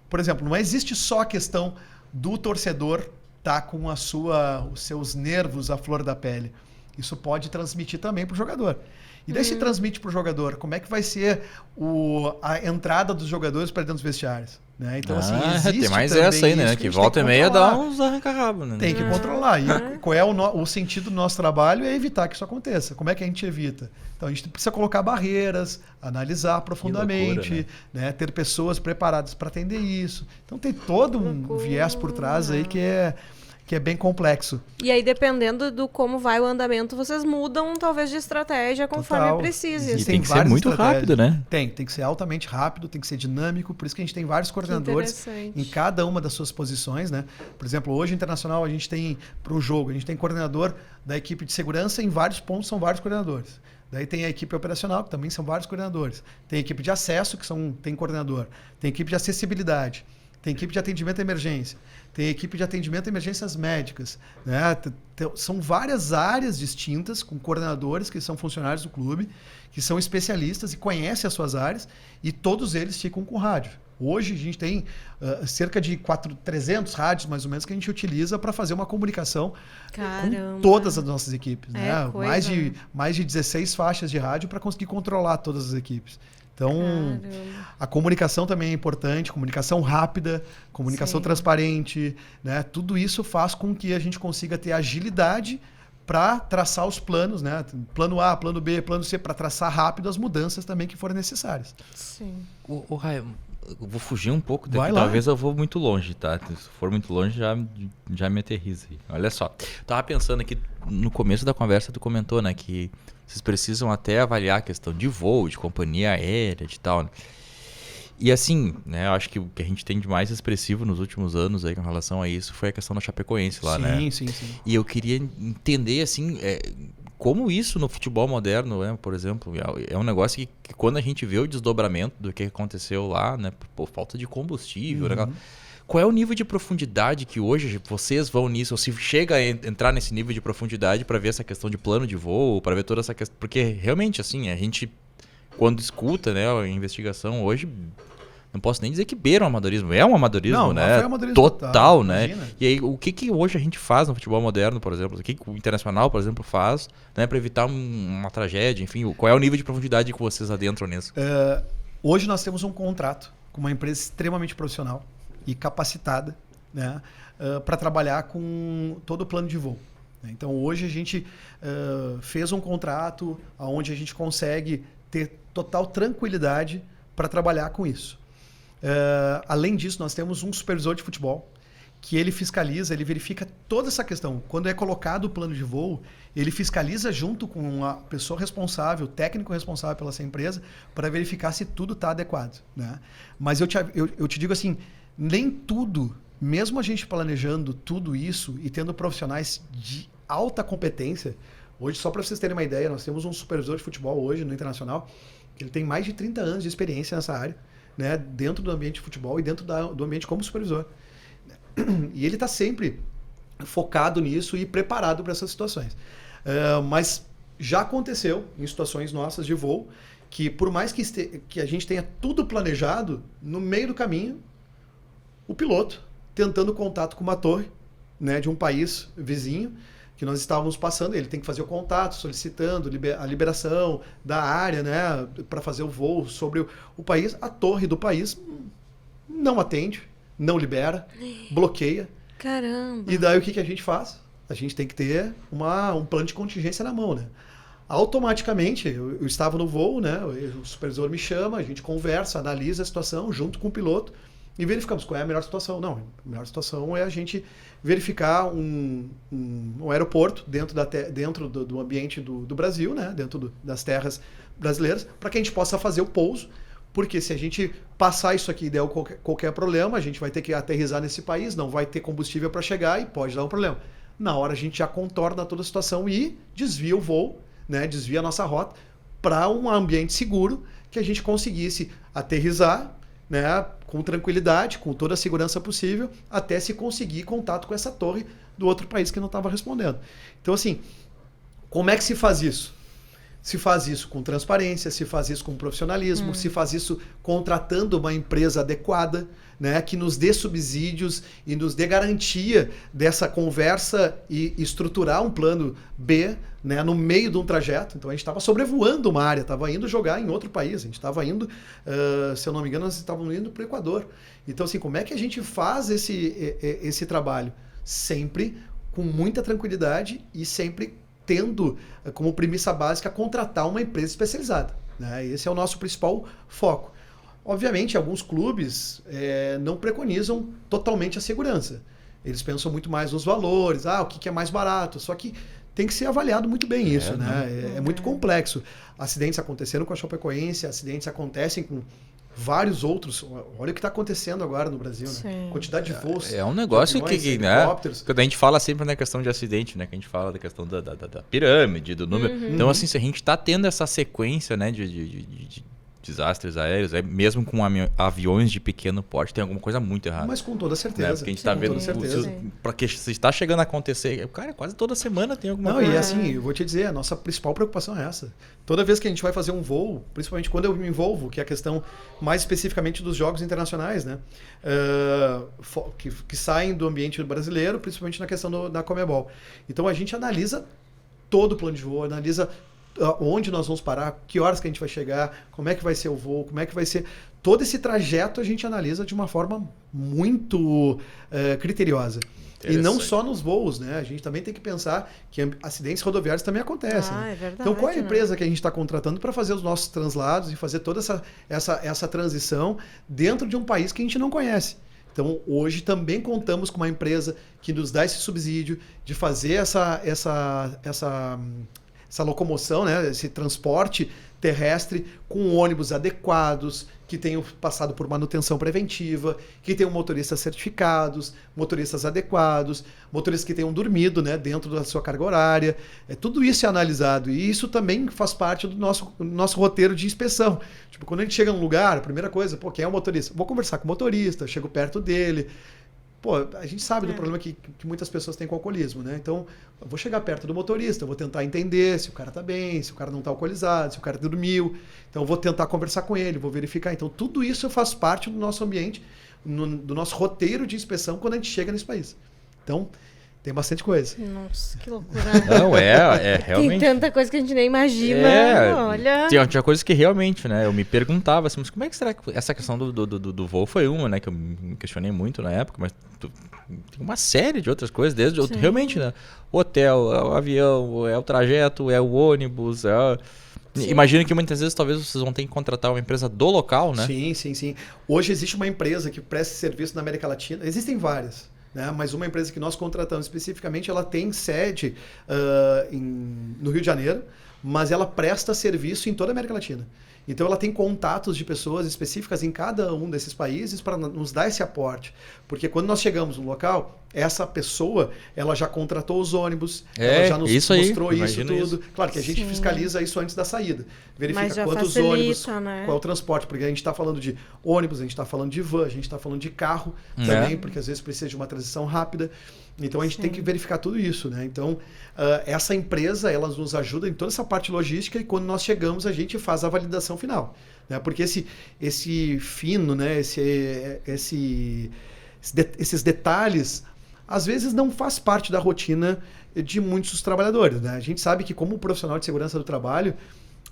Por exemplo, não existe só a questão do torcedor estar com os seus nervos à flor da pele. Isso pode transmitir também para o jogador. E daí se transmite para o jogador, como é que vai ser a entrada dos jogadores para dentro dos vestiários? Né? Então, assim, existe tem mais essa aí, né? Que volta e meia dá uns arranca-rabo. Né? Tem que controlar. E qual é o sentido do nosso trabalho? É evitar que isso aconteça. Como é que a gente evita? Então, a gente precisa colocar barreiras, analisar profundamente, loucura, né? Ter pessoas preparadas para atender isso. Então, tem todo um viés por trás aí que é bem complexo. E aí, dependendo do como vai o andamento, vocês mudam, talvez, de estratégia conforme precise. E tem que ser muito rápido, né? Tem que ser altamente rápido, tem que ser dinâmico, por isso que a gente tem vários coordenadores em cada uma das suas posições, né? Por exemplo, hoje, Internacional, a gente tem, para um jogo, a gente tem coordenador da equipe de segurança, em vários pontos são vários coordenadores. Daí tem a equipe operacional, que também são vários coordenadores. Tem a equipe de acesso, que tem coordenador. Tem a equipe de acessibilidade. Tem equipe de atendimento à emergência. Tem equipe de atendimento a emergências médicas. Né? São várias áreas distintas, com coordenadores que são funcionários do clube, que são especialistas e conhecem as suas áreas, e todos eles ficam com rádio. Hoje a gente tem cerca de 300 rádios, mais ou menos, que a gente utiliza para fazer uma comunicação com todas as nossas equipes. Né? Mais de 16 faixas de rádio para conseguir controlar todas as equipes. Então, a comunicação também é importante, comunicação rápida, comunicação transparente, né? Tudo isso faz com que a gente consiga ter agilidade para traçar os planos, né? Plano A, plano B, plano C, para traçar rápido as mudanças também que forem necessárias. Sim. O Raio, eu vou fugir um pouco daqui, Vai lá. talvez eu vou muito longe, tá? Se for muito longe, já me aterriza aí. Olha só, tava pensando aqui, no começo da conversa tu comentou, né, que vocês precisam até avaliar a questão de voo, de companhia aérea, de tal, né? E assim, né, eu acho que o que a gente tem de mais expressivo nos últimos anos aí com relação a isso foi a questão da Chapecoense lá, né? Sim. E eu queria entender, assim, como isso no futebol moderno, né, por exemplo, é um negócio que quando a gente vê o desdobramento do que aconteceu lá, né, por falta de combustível, né, qual é o nível de profundidade que hoje vocês vão nisso, ou se chega a entrar nesse nível de profundidade para ver essa questão de plano de voo, para ver toda essa questão, porque realmente, assim, a gente, quando escuta, né, a investigação hoje, não posso nem dizer que beira o amadorismo, é um amadorismo, Não, né? foi amadorismo total, né? imagina. E aí, o que hoje a gente faz no futebol moderno, por exemplo? O que o Internacional, por exemplo, faz, né, para evitar uma tragédia, enfim, qual é o nível de profundidade que vocês adentram nisso? Hoje nós temos um contrato com uma empresa extremamente profissional e capacitada, né, para trabalhar com todo o plano de voo. Então hoje a gente fez um contrato onde a gente consegue ter total tranquilidade para trabalhar com isso. Além disso, nós temos um supervisor de futebol que ele fiscaliza, ele verifica toda essa questão. Quando é colocado o plano de voo, ele fiscaliza junto com a pessoa responsável, o técnico responsável pela essa empresa, para verificar se tudo está adequado, né? Mas eu te digo assim, nem tudo, mesmo a gente planejando tudo isso e tendo profissionais de alta competência, hoje, só para vocês terem uma ideia, nós temos um supervisor de futebol hoje no Internacional, ele tem mais de 30 anos de experiência nessa área, né, dentro do ambiente de futebol e dentro do ambiente como supervisor. E ele está sempre focado nisso e preparado para essas situações. Mas já aconteceu em situações nossas de voo que, por mais que a gente tenha tudo planejado, no meio do caminho, o piloto tentando contato com uma torre, né, de um país vizinho, que nós estávamos passando, ele tem que fazer o contato, solicitando a liberação da área, né, para fazer o voo sobre o país. A torre do país não atende, não libera, bloqueia. Caramba! E daí o que a gente faz? A gente tem que ter um plano de contingência na mão, né? Automaticamente, eu estava no voo, né, o supervisor me chama, a gente conversa, analisa a situação junto com o piloto e verificamos qual é a melhor situação. Não, a melhor situação é a gente verificar um aeroporto dentro do ambiente do Brasil, né? Dentro das terras brasileiras, para que a gente possa fazer o pouso, porque se a gente passar isso aqui e der qualquer problema, a gente vai ter que aterrissar nesse país, não vai ter combustível para chegar e pode dar um problema. Na hora a gente já contorna toda a situação e desvia o voo, né? Desvia a nossa rota para um ambiente seguro que a gente conseguisse aterrissar, né, com tranquilidade, com toda a segurança possível, até se conseguir contato com essa torre do outro país que não estava respondendo. Então, assim, como é que se faz isso? Se faz isso com transparência, se faz isso com profissionalismo, se faz isso contratando uma empresa adequada, né, que nos dê subsídios e nos dê garantia dessa conversa e estruturar um plano B, né, no meio de um trajeto. Então a gente estava sobrevoando uma área, estava indo jogar em outro país, a gente estava indo, se eu não me engano, nós estávamos indo para o Equador. Então, assim, como é que a gente faz esse trabalho? Sempre com muita tranquilidade e sempre tendo como premissa básica contratar uma empresa especializada, né? Esse é o nosso principal foco. Obviamente, alguns clubes não preconizam totalmente a segurança. Eles pensam muito mais nos valores, o que é mais barato. Só que tem que ser avaliado muito bem isso, né? É muito complexo. Acidentes aconteceram com a Chapecoense, acidentes acontecem com vários outros. Olha o que está acontecendo agora no Brasil, né? Quantidade de voos. É um negócio aviões, que né? helicópteros. Quando a gente fala sempre na questão de acidente, né? Que a gente fala da questão da pirâmide, do número. Então, assim, se a gente está tendo essa sequência, né, de desastres aéreos, mesmo com aviões de pequeno porte, tem alguma coisa muito errada. Mas com toda certeza. Né? Porque a gente está vendo, porque se está chegando a acontecer, cara, quase toda semana tem alguma coisa. E assim, eu vou te dizer, a nossa principal preocupação é essa. Toda vez que a gente vai fazer um voo, principalmente quando eu me envolvo, que é a questão mais especificamente dos jogos internacionais, né? Que saem do ambiente brasileiro, principalmente na questão da Conmebol. Então a gente analisa todo o plano de voo, analisa onde nós vamos parar, que horas que a gente vai chegar, como é que vai ser o voo, como é que vai ser... Todo esse trajeto a gente analisa de uma forma muito criteriosa. E não só nos voos, né? A gente também tem que pensar que acidentes rodoviários também acontecem. É verdade, então, qual é a empresa que a gente está contratando para fazer os nossos translados e fazer toda essa transição dentro de um país que a gente não conhece? Então, hoje também contamos com uma empresa que nos dá esse subsídio de fazer essa locomoção, né? Esse transporte terrestre com ônibus adequados, que tenham passado por manutenção preventiva, que tenham motoristas certificados, motoristas adequados, motoristas que tenham dormido, né, dentro da sua carga horária. Tudo isso é analisado e isso também faz parte do nosso roteiro de inspeção. Tipo, quando a gente chega num lugar, a primeira coisa, quem é o motorista? Vou conversar com o motorista, chego perto dele. A gente sabe do problema que muitas pessoas têm com o alcoolismo, né? Então, eu vou chegar perto do motorista, eu vou tentar entender se o cara está bem, se o cara não está alcoolizado, se o cara dormiu. Então, eu vou tentar conversar com ele, vou verificar. Então, tudo isso faz parte do nosso ambiente, do nosso roteiro de inspeção quando a gente chega nesse país. Então, tem bastante coisa. Nossa, que loucura. Não, realmente. Tem tanta coisa que a gente nem imagina. Olha. Tinha coisas que realmente, né? Eu me perguntava assim, mas como é que será que essa questão do voo foi uma, né? Que eu me questionei muito na época, mas tem uma série de outras coisas, desde realmente, né? O hotel, o avião, é o trajeto, é o ônibus, Imagino que muitas vezes talvez vocês vão ter que contratar uma empresa do local, né? Sim. Hoje existe uma empresa que presta serviço na América Latina. Existem várias. Né? Mas uma empresa que nós contratamos especificamente, ela tem sede no Rio de Janeiro, mas ela presta serviço em toda a América Latina. Então ela tem contatos de pessoas específicas em cada um desses países para nos dar esse aporte. Porque quando nós chegamos no local, essa pessoa ela já contratou os ônibus, ela já nos mostrou isso tudo. Isso. Claro que a gente fiscaliza isso antes da saída. Verifica quantos ônibus, né? Qual é o transporte, porque a gente está falando de ônibus, a gente está falando de van, a gente está falando de carro também, porque às vezes precisa de uma transição rápida. Então a gente tem que verificar tudo isso, né? Então essa empresa ela nos ajuda em toda essa parte logística e quando nós chegamos a gente faz a validação final, né? Porque esse fino, né? Esses detalhes às vezes não faz parte da rotina de muitos trabalhadores, né? A gente sabe que como profissional de segurança do trabalho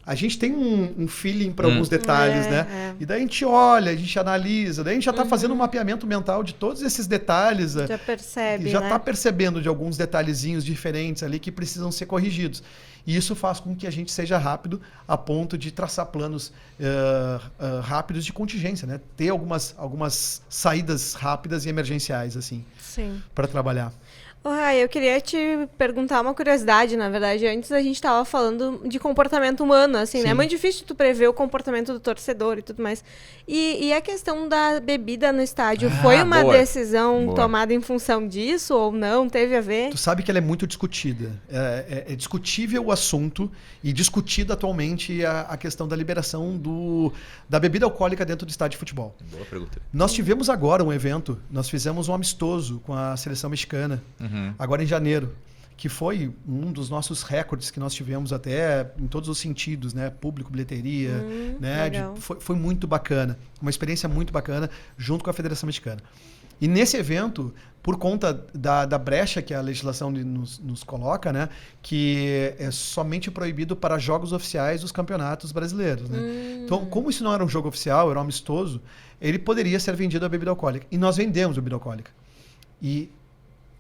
a gente tem um feeling para alguns detalhes, né? E daí a gente olha, a gente analisa, daí a gente já está fazendo um mapeamento mental de todos esses detalhes. Já percebe, já está percebendo de alguns detalhezinhos diferentes ali que precisam ser corrigidos. E isso faz com que a gente seja rápido a ponto de traçar planos rápidos de contingência, né? Ter algumas saídas rápidas e emergenciais, assim, para trabalhar. Eu queria te perguntar uma curiosidade, na verdade. Antes a gente estava falando de comportamento humano, assim, né? É muito difícil tu prever o comportamento do torcedor e tudo mais. E a questão da bebida no estádio, foi uma decisão tomada em função disso ou não? Teve a ver? Tu sabe que ela é muito discutida. É discutível o assunto e discutida atualmente a questão da liberação da bebida alcoólica dentro do estádio de futebol. Boa pergunta. Nós tivemos agora um evento, nós fizemos um amistoso com a seleção mexicana, agora em janeiro, que foi um dos nossos recordes que nós tivemos até em todos os sentidos, né? Público, bilheteria, né? Foi muito bacana, uma experiência muito bacana junto com a Federação Mexicana. E nesse evento, por conta da brecha que a legislação nos coloca, né? Que é somente proibido para jogos oficiais dos campeonatos brasileiros, né? Então, como isso não era um jogo oficial, era um amistoso, ele poderia ser vendido a bebida alcoólica. E nós vendemos bebida alcoólica. E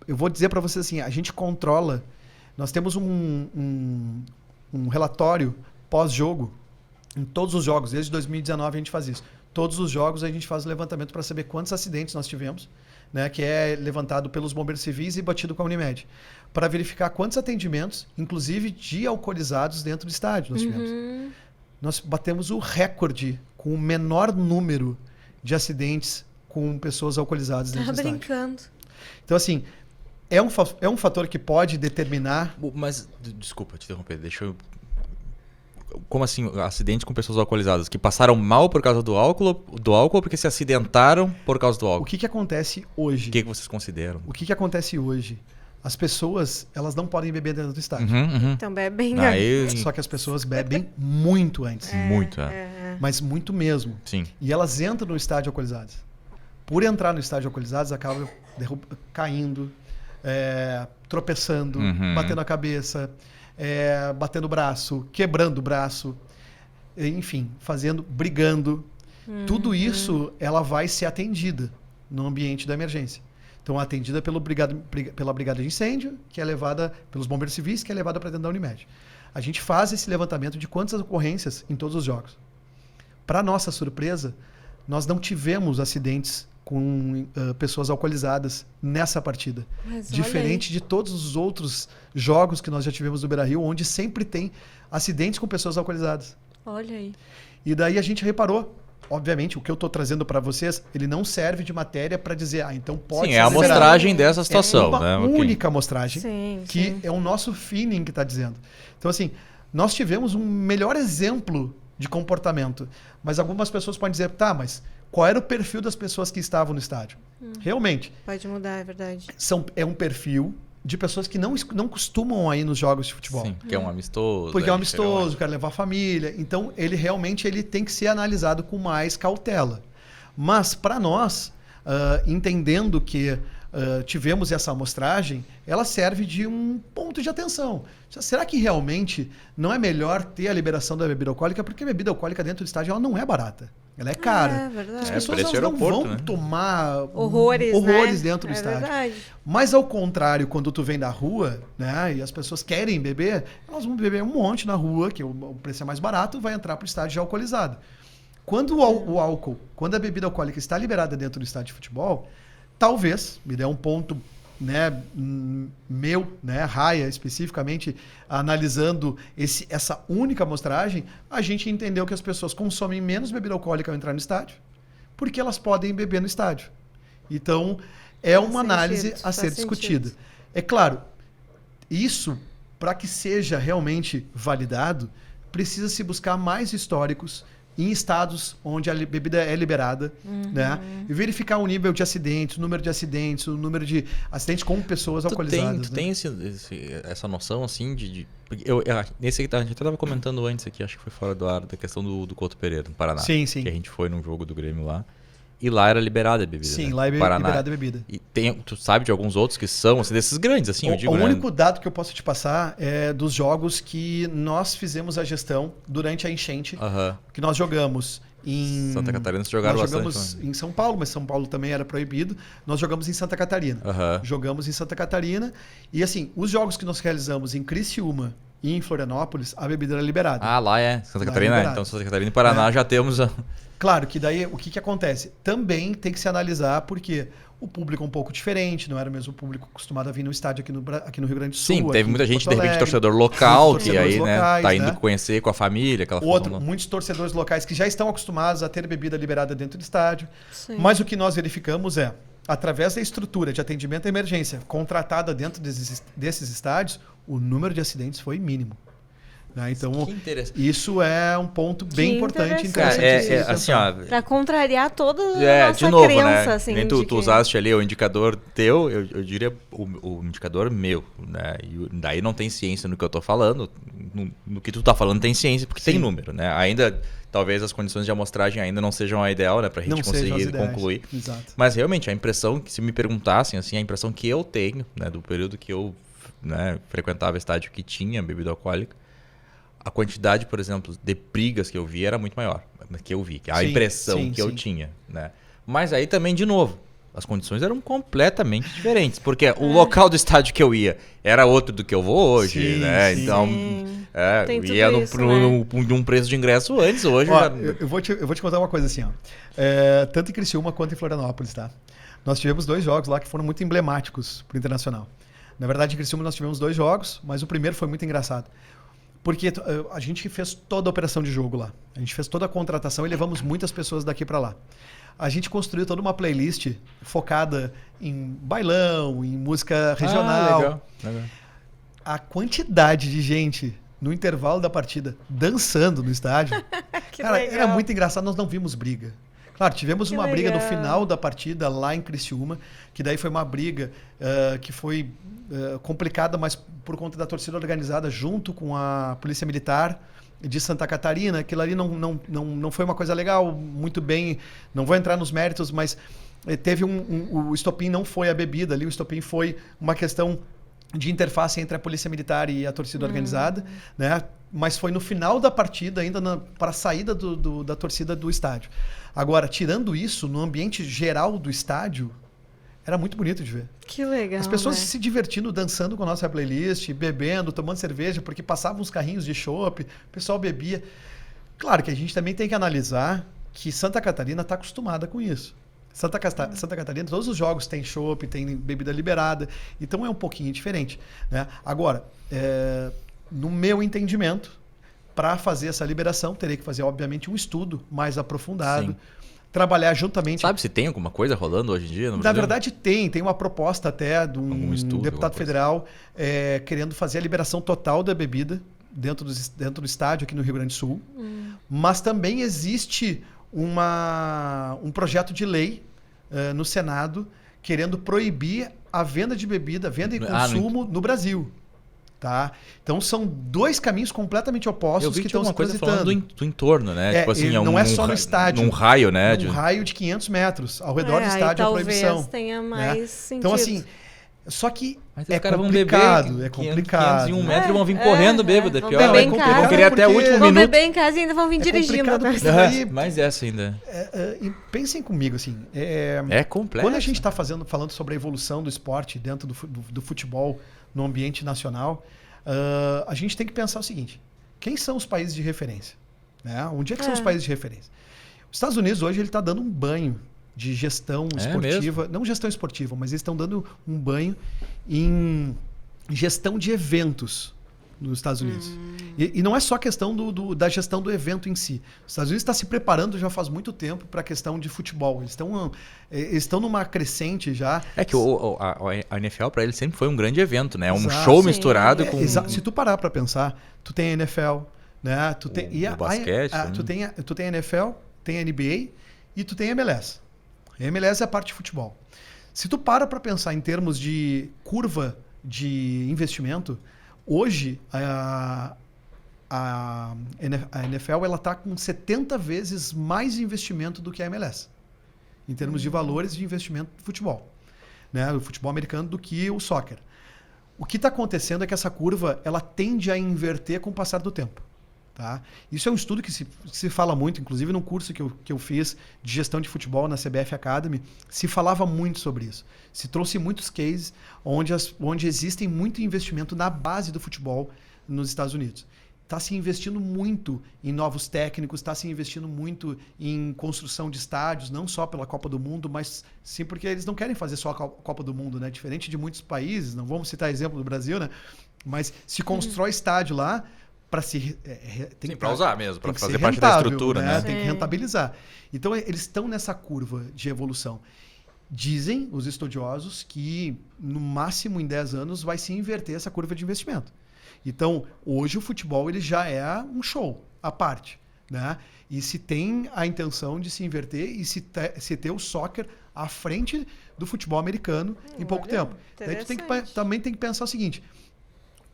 eu vou dizer para vocês assim, a gente controla, nós temos um relatório pós-jogo, em todos os jogos, desde 2019 a gente faz isso. Todos os jogos a gente faz o levantamento para saber quantos acidentes nós tivemos, né, que é levantado pelos bombeiros civis e batido com a Unimed, para verificar quantos atendimentos, inclusive de alcoolizados dentro do estádio nós tivemos. Nós batemos o recorde com o menor número de acidentes com pessoas alcoolizadas dentro do estádio. Tá brincando. Então, assim, é um fator que pode determinar... Mas, desculpa te interromper, deixa eu... Como assim, acidentes com pessoas alcoolizadas? Que passaram mal por causa do álcool ou porque se acidentaram por causa do álcool? O que acontece hoje? O que vocês consideram? O que acontece hoje? As pessoas, elas não podem beber dentro do estádio. Então bebem antes. Só que as pessoas bebem muito antes. Muito, Mas muito mesmo. Sim. E elas entram no estádio alcoolizadas. Por entrar no estádio alcoolizadas, acabam caindo, tropeçando, batendo a cabeça. batendo o braço, quebrando o braço, enfim, brigando. Tudo isso ela vai ser atendida no ambiente da emergência. Então, atendida pela brigada de incêndio, que é levada pelos bombeiros civis, que é levada para dentro da Unimed. A gente faz esse levantamento de quantas ocorrências em todos os jogos. Para nossa surpresa, nós não tivemos acidentes com pessoas alcoolizadas nessa partida. Mas diferente de todos os outros jogos que nós já tivemos no Beira-Rio, onde sempre tem acidentes com pessoas alcoolizadas. Olha aí. E daí a gente reparou, obviamente, o que eu estou trazendo para vocês, ele não serve de matéria para dizer, então pode Sim, ser é a liberado. amostragem dessa situação. É uma né? única amostragem, Sim, que sim. é o nosso feeling que está dizendo. Então, assim, nós tivemos um melhor exemplo de comportamento. Mas algumas pessoas podem dizer, tá, mas qual era o perfil das pessoas que estavam no estádio? Realmente, Pode mudar, é verdade. é um perfil de pessoas que não costumam ir nos jogos de futebol. Sim, que é um amistoso. Porque é um aí chega lá. amistoso, quer levar a família. Então, ele realmente tem que ser analisado com mais cautela. Mas, para nós, entendendo que tivemos essa amostragem, ela serve de um ponto de atenção. Será que realmente não é melhor ter a liberação da bebida alcoólica? Porque a bebida alcoólica dentro do estádio ela não é barata. Ela é cara. É verdade. As É, pessoas preço elas não aeroporto, vão né? tomar Horrores, né? dentro do É estádio. verdade. Mas ao contrário, quando tu vem da rua, né, e as pessoas querem beber, elas vão beber um monte na rua, que o preço é mais barato, vai entrar pro estádio já alcoolizado. Quando o álcool, quando a bebida alcoólica está liberada dentro do estádio de futebol, talvez, me dê um ponto, né, meu, né, Raia especificamente, analisando essa única amostragem, a gente entendeu que as pessoas consomem menos bebida alcoólica ao entrar no estádio, porque elas podem beber no estádio. Então, é uma análise a ser discutida. É claro, isso, para que seja realmente validado, precisa se buscar mais históricos em estados onde a bebida é liberada, né? E verificar o nível de acidentes, o número de acidentes, o número de acidentes com pessoas alcoolizadas. Tu tem essa noção, assim, nesse que a gente até estava comentando antes aqui, acho que foi fora do ar, da questão do Couto Pereira, no Paraná. Sim, sim. Que a gente foi num jogo do Grêmio lá. E lá era liberada a bebida. Sim, né? lá é Paraná. liberada a bebida. E tu sabe de alguns outros que são, assim, desses grandes, assim, eu digo, O né? único dado que eu posso te passar é dos jogos que nós fizemos a gestão durante a enchente, Aham. que nós jogamos em... Santa Catarina se jogaram nós bastante. jogamos também. em São Paulo, mas São Paulo também era proibido. Nós jogamos em Santa Catarina. Aham. Jogamos em Santa Catarina. E assim, os jogos que nós realizamos em Criciúma e em Florianópolis, a bebida era liberada. Ah, lá é. Santa Lá é Catarina, liberado. então Santa Catarina e Paraná já temos Claro que daí o que acontece? Também tem que se analisar porque o público é um pouco diferente, não era o mesmo público acostumado a vir no estádio aqui no Rio Grande do Sul. Sim, teve aqui muita em gente, Porto de repente, Alegre. torcedor local, Muitos que aí, torcedores né, locais, tá indo né? conhecer com a família, aquela Outro, função. muitos torcedores locais que já estão acostumados a ter bebida liberada dentro do estádio. Sim. Mas o que nós verificamos é, através da estrutura de atendimento à emergência contratada dentro desses estádios, o número de acidentes foi mínimo. Né? Então, Que interessante. isso é um ponto bem Que importante. interessante. Cara, interessante de se assim, pensar. ó, Pra contrariar toda a nossa de novo, crença, né? assim. Nem de tu que- usaste ali o indicador teu, eu diria o indicador meu, né? E daí não tem ciência no que eu tô falando, no que tu tá falando tem ciência, porque tem Sim. número, né? Ainda, talvez as condições de amostragem ainda não sejam a ideal, né? Pra gente Não sejam as conseguir ideais. concluir. Exato. Mas realmente, a impressão, que se me perguntassem, assim, a impressão que eu tenho, né? Do período que eu, né, frequentava estádio que tinha bebida alcoólica, a quantidade, por exemplo, de brigas que eu vi era muito maior. Que eu vi, a Sim, impressão sim, que eu sim. tinha, né? Mas aí também, de novo, as condições eram completamente diferentes. Porque o local do estádio que eu ia era outro do que eu vou hoje, Sim, né? sim. Então, Sim. Tem eu tudo ia isso, né? num preço de ingresso antes, hoje Ó, já... eu vou te contar uma coisa assim, ó. Tanto em Criciúma quanto em Florianópolis, tá? Nós tivemos 2 jogos lá que foram muito emblemáticos pro Internacional. Na verdade, em Criciúma nós tivemos 2 jogos, mas o primeiro foi muito engraçado. Porque a gente fez toda a operação de jogo lá. A gente fez toda a contratação e levamos muitas pessoas daqui para lá. A gente construiu toda uma playlist focada em bailão, em música regional. legal. A quantidade de gente no intervalo da partida dançando no estádio, Que cara, legal. era muito engraçado. Nós não vimos briga. Claro, tivemos Que uma briga no legal. final da partida lá em Criciúma, que daí foi uma briga que foi complicada, mas por conta da torcida organizada junto com a Polícia Militar de Santa Catarina. Aquilo ali não foi uma coisa legal, muito bem, não vou entrar nos méritos, mas teve o estopim não foi a bebida ali, o estopim foi uma questão de interface entre a polícia militar e a torcida organizada, né? Mas foi no final da partida, ainda para a saída da torcida do estádio. Agora, tirando isso, no ambiente geral do estádio, era muito bonito de ver. Que legal. As pessoas se divertindo, dançando com a nossa playlist, bebendo, tomando cerveja, porque passavam uns carrinhos de chopp, o pessoal bebia. Claro que a gente também tem que analisar que Santa Catarina está acostumada com isso. Santa Catarina, todos os jogos tem chopp, tem bebida liberada, então é um pouquinho diferente, né? Agora, no meu entendimento, para fazer essa liberação, teria que fazer, obviamente, um estudo mais aprofundado, Sim. trabalhar juntamente... Sabe se tem alguma coisa rolando hoje em dia no Brasil? Na verdade, tem uma proposta até de um estudo, deputado federal querendo fazer a liberação total da bebida dentro do estádio aqui no Rio Grande do Sul, mas também existe um projeto de lei no Senado querendo proibir a venda de bebida, venda e consumo no Brasil. Tá? Então são dois caminhos completamente opostos que estão se transitando. Falando do entorno, né? Tipo assim, não é só no estádio. Num raio, né? Um raio de 500 metros ao redor do estádio, a proibição. Talvez tenha mais sentido. Então assim, só que mas é complicado, é complicado. 501 metros e vão vir correndo bêbado. Vão Pior, beber em casa. vão querer até o último Vão minuto. beber em casa e ainda vão vir dirigindo. Mais essa ainda. Pensem comigo, assim. É complexo. Quando a gente está falando sobre a evolução do esporte dentro do futebol no ambiente nacional, a gente tem que pensar o seguinte: quem são os países de referência? Né? Onde é que são os países de referência? Os Estados Unidos hoje ele está dando um banho de gestão esportiva, não gestão esportiva, mas eles estão dando um banho em gestão de eventos nos Estados Unidos. E não é só a questão da gestão do evento em si. Os Estados Unidos está se preparando já faz muito tempo para a questão de futebol. Eles estão numa crescente já. É que a NFL para eles sempre foi um grande evento, né? Um Exato. show misturado com... Se tu parar para pensar, tu tem a NFL, né? Tu tem o basquete. Tu tem a NFL, tem a NBA e tu tem a MLS. A MLS é a parte de futebol. Se tu para pensar em termos de curva de investimento, hoje a NFL ela está com 70 vezes mais investimento do que a MLS, em termos de valores de investimento do futebol, né? O futebol americano do que o soccer. O que está acontecendo é que essa curva ela tende a inverter com o passar do tempo. Tá? Isso é um estudo que se fala muito, inclusive num curso que eu fiz de gestão de futebol na CBF Academy, se falava muito sobre isso. Se trouxe muitos cases onde existem muito investimento na base do futebol nos Estados Unidos. Está se investindo muito em novos técnicos, está se investindo muito em construção de estádios, não só pela Copa do Mundo, mas sim porque eles não querem fazer só a Copa do Mundo, né? Diferente de muitos países, não vamos citar exemplo do Brasil, né? Mas se constrói estádio lá para usar mesmo, para fazer parte da estrutura, né? Tem que rentabilizar. Então, eles estão nessa curva de evolução. Dizem os estudiosos que, no máximo em 10 anos, vai se inverter essa curva de investimento. Então, hoje o futebol ele já é um show à parte, né? E se tem a intenção de se inverter e se ter o soccer à frente do futebol americano em pouco tempo. Daí tu também tem que pensar o seguinte: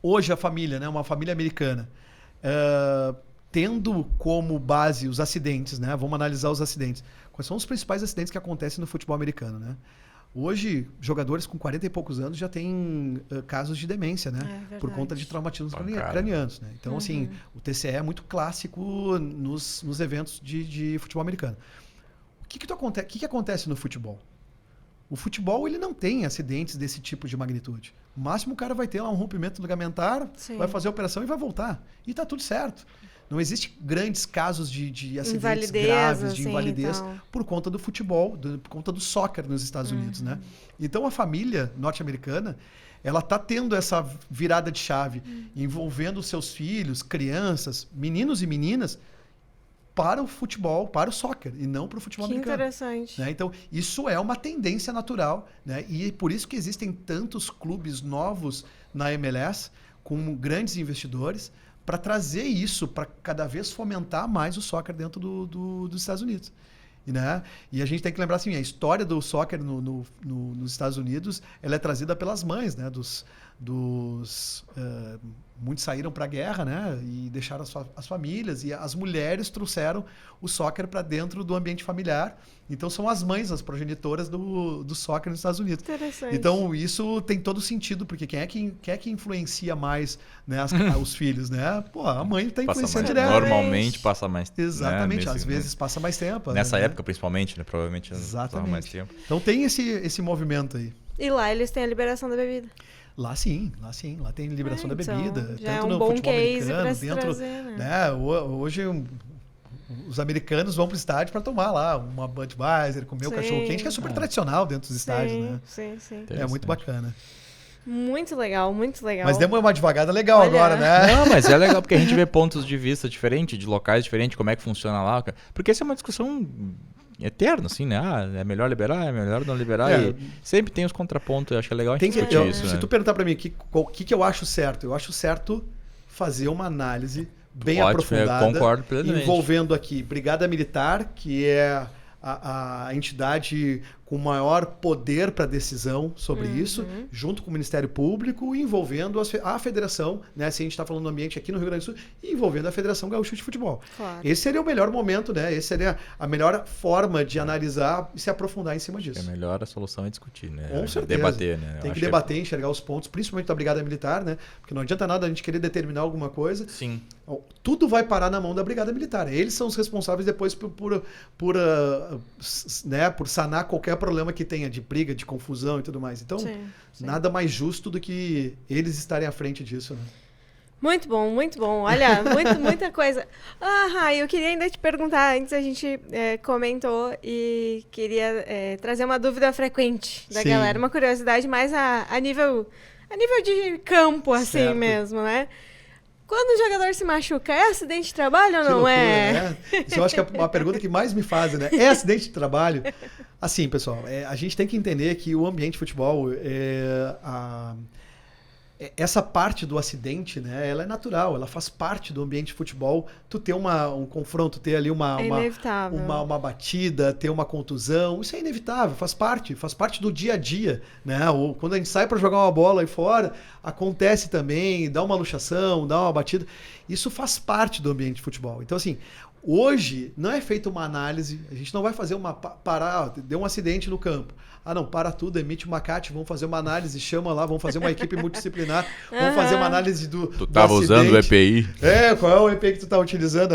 hoje a família, né, uma família americana, tendo como base os acidentes, né? Vamos analisar os acidentes. Quais são os principais acidentes que acontecem no futebol americano, né? Hoje, jogadores com 40 e poucos anos já têm casos de demência, né? Por conta de traumatismos cranianos, né? Então, assim, o TCE é muito clássico nos eventos de futebol americano. O que acontece no futebol? O futebol ele não tem acidentes desse tipo de magnitude. O máximo o cara vai ter lá um rompimento ligamentar, vai fazer a operação e vai voltar. E tá tudo certo. Não existe grandes casos de acidentes graves, de invalidez, por conta do futebol, por conta do soccer nos Estados Unidos, né? Então a família norte-americana, ela está tendo essa virada de chave, envolvendo seus filhos, crianças, meninos e meninas, para o futebol, para o soccer, e não para o futebol americano. Interessante. Né? Então, isso é uma tendência natural, né? E por isso que existem tantos clubes novos na MLS, com grandes investidores, para trazer isso, para cada vez fomentar mais o soccer dentro dos Estados Unidos. Né? E a gente tem que lembrar assim, a história do soccer nos Estados Unidos ela é trazida pelas mães, né? muitos saíram para a guerra, né? E deixaram as famílias. E as mulheres trouxeram o soccer para dentro do ambiente familiar. Então, são as mães, as progenitoras do soccer nos Estados Unidos. Interessante. Então, isso tem todo sentido, porque quem é que influencia mais, né, os filhos, né? Pô, a mãe está influenciando direto. Normalmente passa mais tempo. Exatamente, né? Às vezes passa mais tempo. Nessa né? época, principalmente, né? Provavelmente passava mais tempo. Então, tem esse movimento aí. E lá eles têm a liberação da bebida. Lá sim. Lá tem liberação da bebida. Já tanto é um no bom futebol case americano, para se dentro, trazer, né? Hoje os americanos vão para o estádio para tomar lá uma Budweiser, comer o cachorro quente, que é super tradicional dentro dos estádios, né? Sim. É muito bacana. Muito legal, muito legal. Mas demos uma devagada legal agora, né? Não, mas é legal porque a gente vê pontos de vista diferentes, de locais diferentes, como é que funciona lá. Porque essa é uma discussão eterna, assim, né? É melhor liberar, é melhor não liberar. E sempre tem os contrapontos, eu acho que é legal a gente discutir isso. Se tu perguntar para mim o que eu acho certo, eu acho certo fazer uma análise bem aprofundada, concordo plenamente, envolvendo aqui Brigada Militar, que é a entidade com maior poder para decisão sobre isso, junto com o Ministério Público, envolvendo a federação, né? Se a gente está falando do ambiente aqui no Rio Grande do Sul, envolvendo a Federação Gaúcha de Futebol. Claro. Esse seria o melhor momento, né? Esse seria a melhor forma de analisar e se aprofundar em cima disso. A melhor solução é discutir, né? Com certeza. Debater, né? Tem que debater, enxergar os pontos, principalmente da Brigada Militar, né? Porque não adianta nada a gente querer determinar alguma coisa. Sim. Tudo vai parar na mão da Brigada Militar. Eles são os responsáveis depois por sanar qualquer problema que tenha de briga, de confusão e tudo mais. Então, sim. Nada mais justo do que eles estarem à frente disso, né? Muito bom, muito bom. Olha, muita coisa. Eu queria ainda te perguntar, antes a gente comentou e queria trazer uma dúvida frequente da galera, uma curiosidade mais a nível de campo, assim certo. Mesmo, né? Quando o jogador se machuca, é acidente de trabalho ou não loucura, é? Né? Isso eu acho que é a pergunta que mais me fazem, né? É acidente de trabalho? Assim, pessoal, a gente tem que entender que o ambiente de futebol, essa parte do acidente, né? Ela é natural, ela faz parte do ambiente de futebol. Tu ter um confronto, ter ali uma batida, ter uma contusão, isso é inevitável, faz parte do dia a dia, né? Ou quando a gente sai para jogar uma bola aí fora, acontece também, dá uma luxação, dá uma batida. Isso faz parte do ambiente de futebol. Então, assim, hoje não é feita uma análise, a gente não vai fazer deu um acidente no campo. Não, para tudo, emite uma CAT, vamos fazer uma análise, chama lá, vamos fazer uma equipe multidisciplinar, vamos fazer uma análise do Tu estava usando o EPI? Qual é o EPI que tu está utilizando?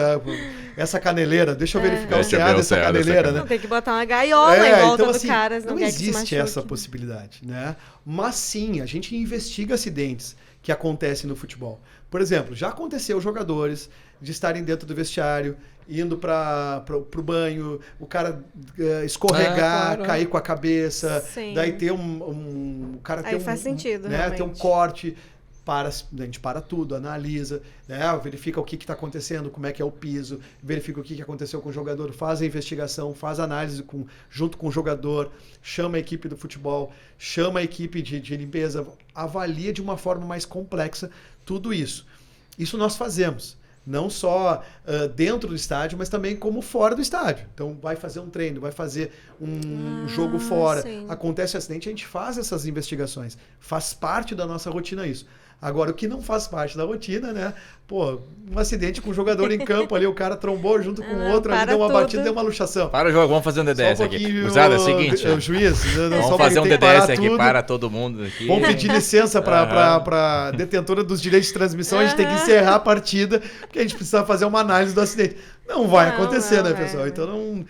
Essa caneleira, deixa eu verificar o CA dessa caneleira, né? Não, tem que botar uma gaiola em volta então, do cara, não existe essa possibilidade, né? Mas sim, a gente investiga acidentes que acontecem no futebol. Por exemplo, já aconteceu jogadores de estarem dentro do vestiário, indo para o banho, o cara escorregar, cair com a cabeça, sim. Daí ter o cara ter faz sentido, né, ter um corte, a gente para tudo, analisa, né, verifica o que está acontecendo, como é que é o piso, verifica o que aconteceu com o jogador, faz a investigação, faz a análise junto com o jogador, chama a equipe do futebol, chama a equipe de limpeza, avalia de uma forma mais complexa tudo isso. Isso nós fazemos. Não só dentro do estádio, mas também como fora do estádio. Então, vai fazer um treino, vai fazer um jogo fora. Sim. Acontece um acidente, a gente faz essas investigações. Faz parte da nossa rotina isso. Agora, o que não faz parte da rotina, né? Um acidente com um jogador em campo ali, o cara trombou junto com o outro, ali deu uma batida, deu uma luxação. Para o jogo, vamos fazer um DDS aqui. Usada, é o seguinte. O juiz, vamos fazer um DDS aqui para todo mundo aqui. Vamos pedir licença para a detentora dos direitos de transmissão, a gente tem que encerrar a partida, porque a gente precisa fazer uma análise do acidente. Não vai acontecer, né, pessoal? Então não...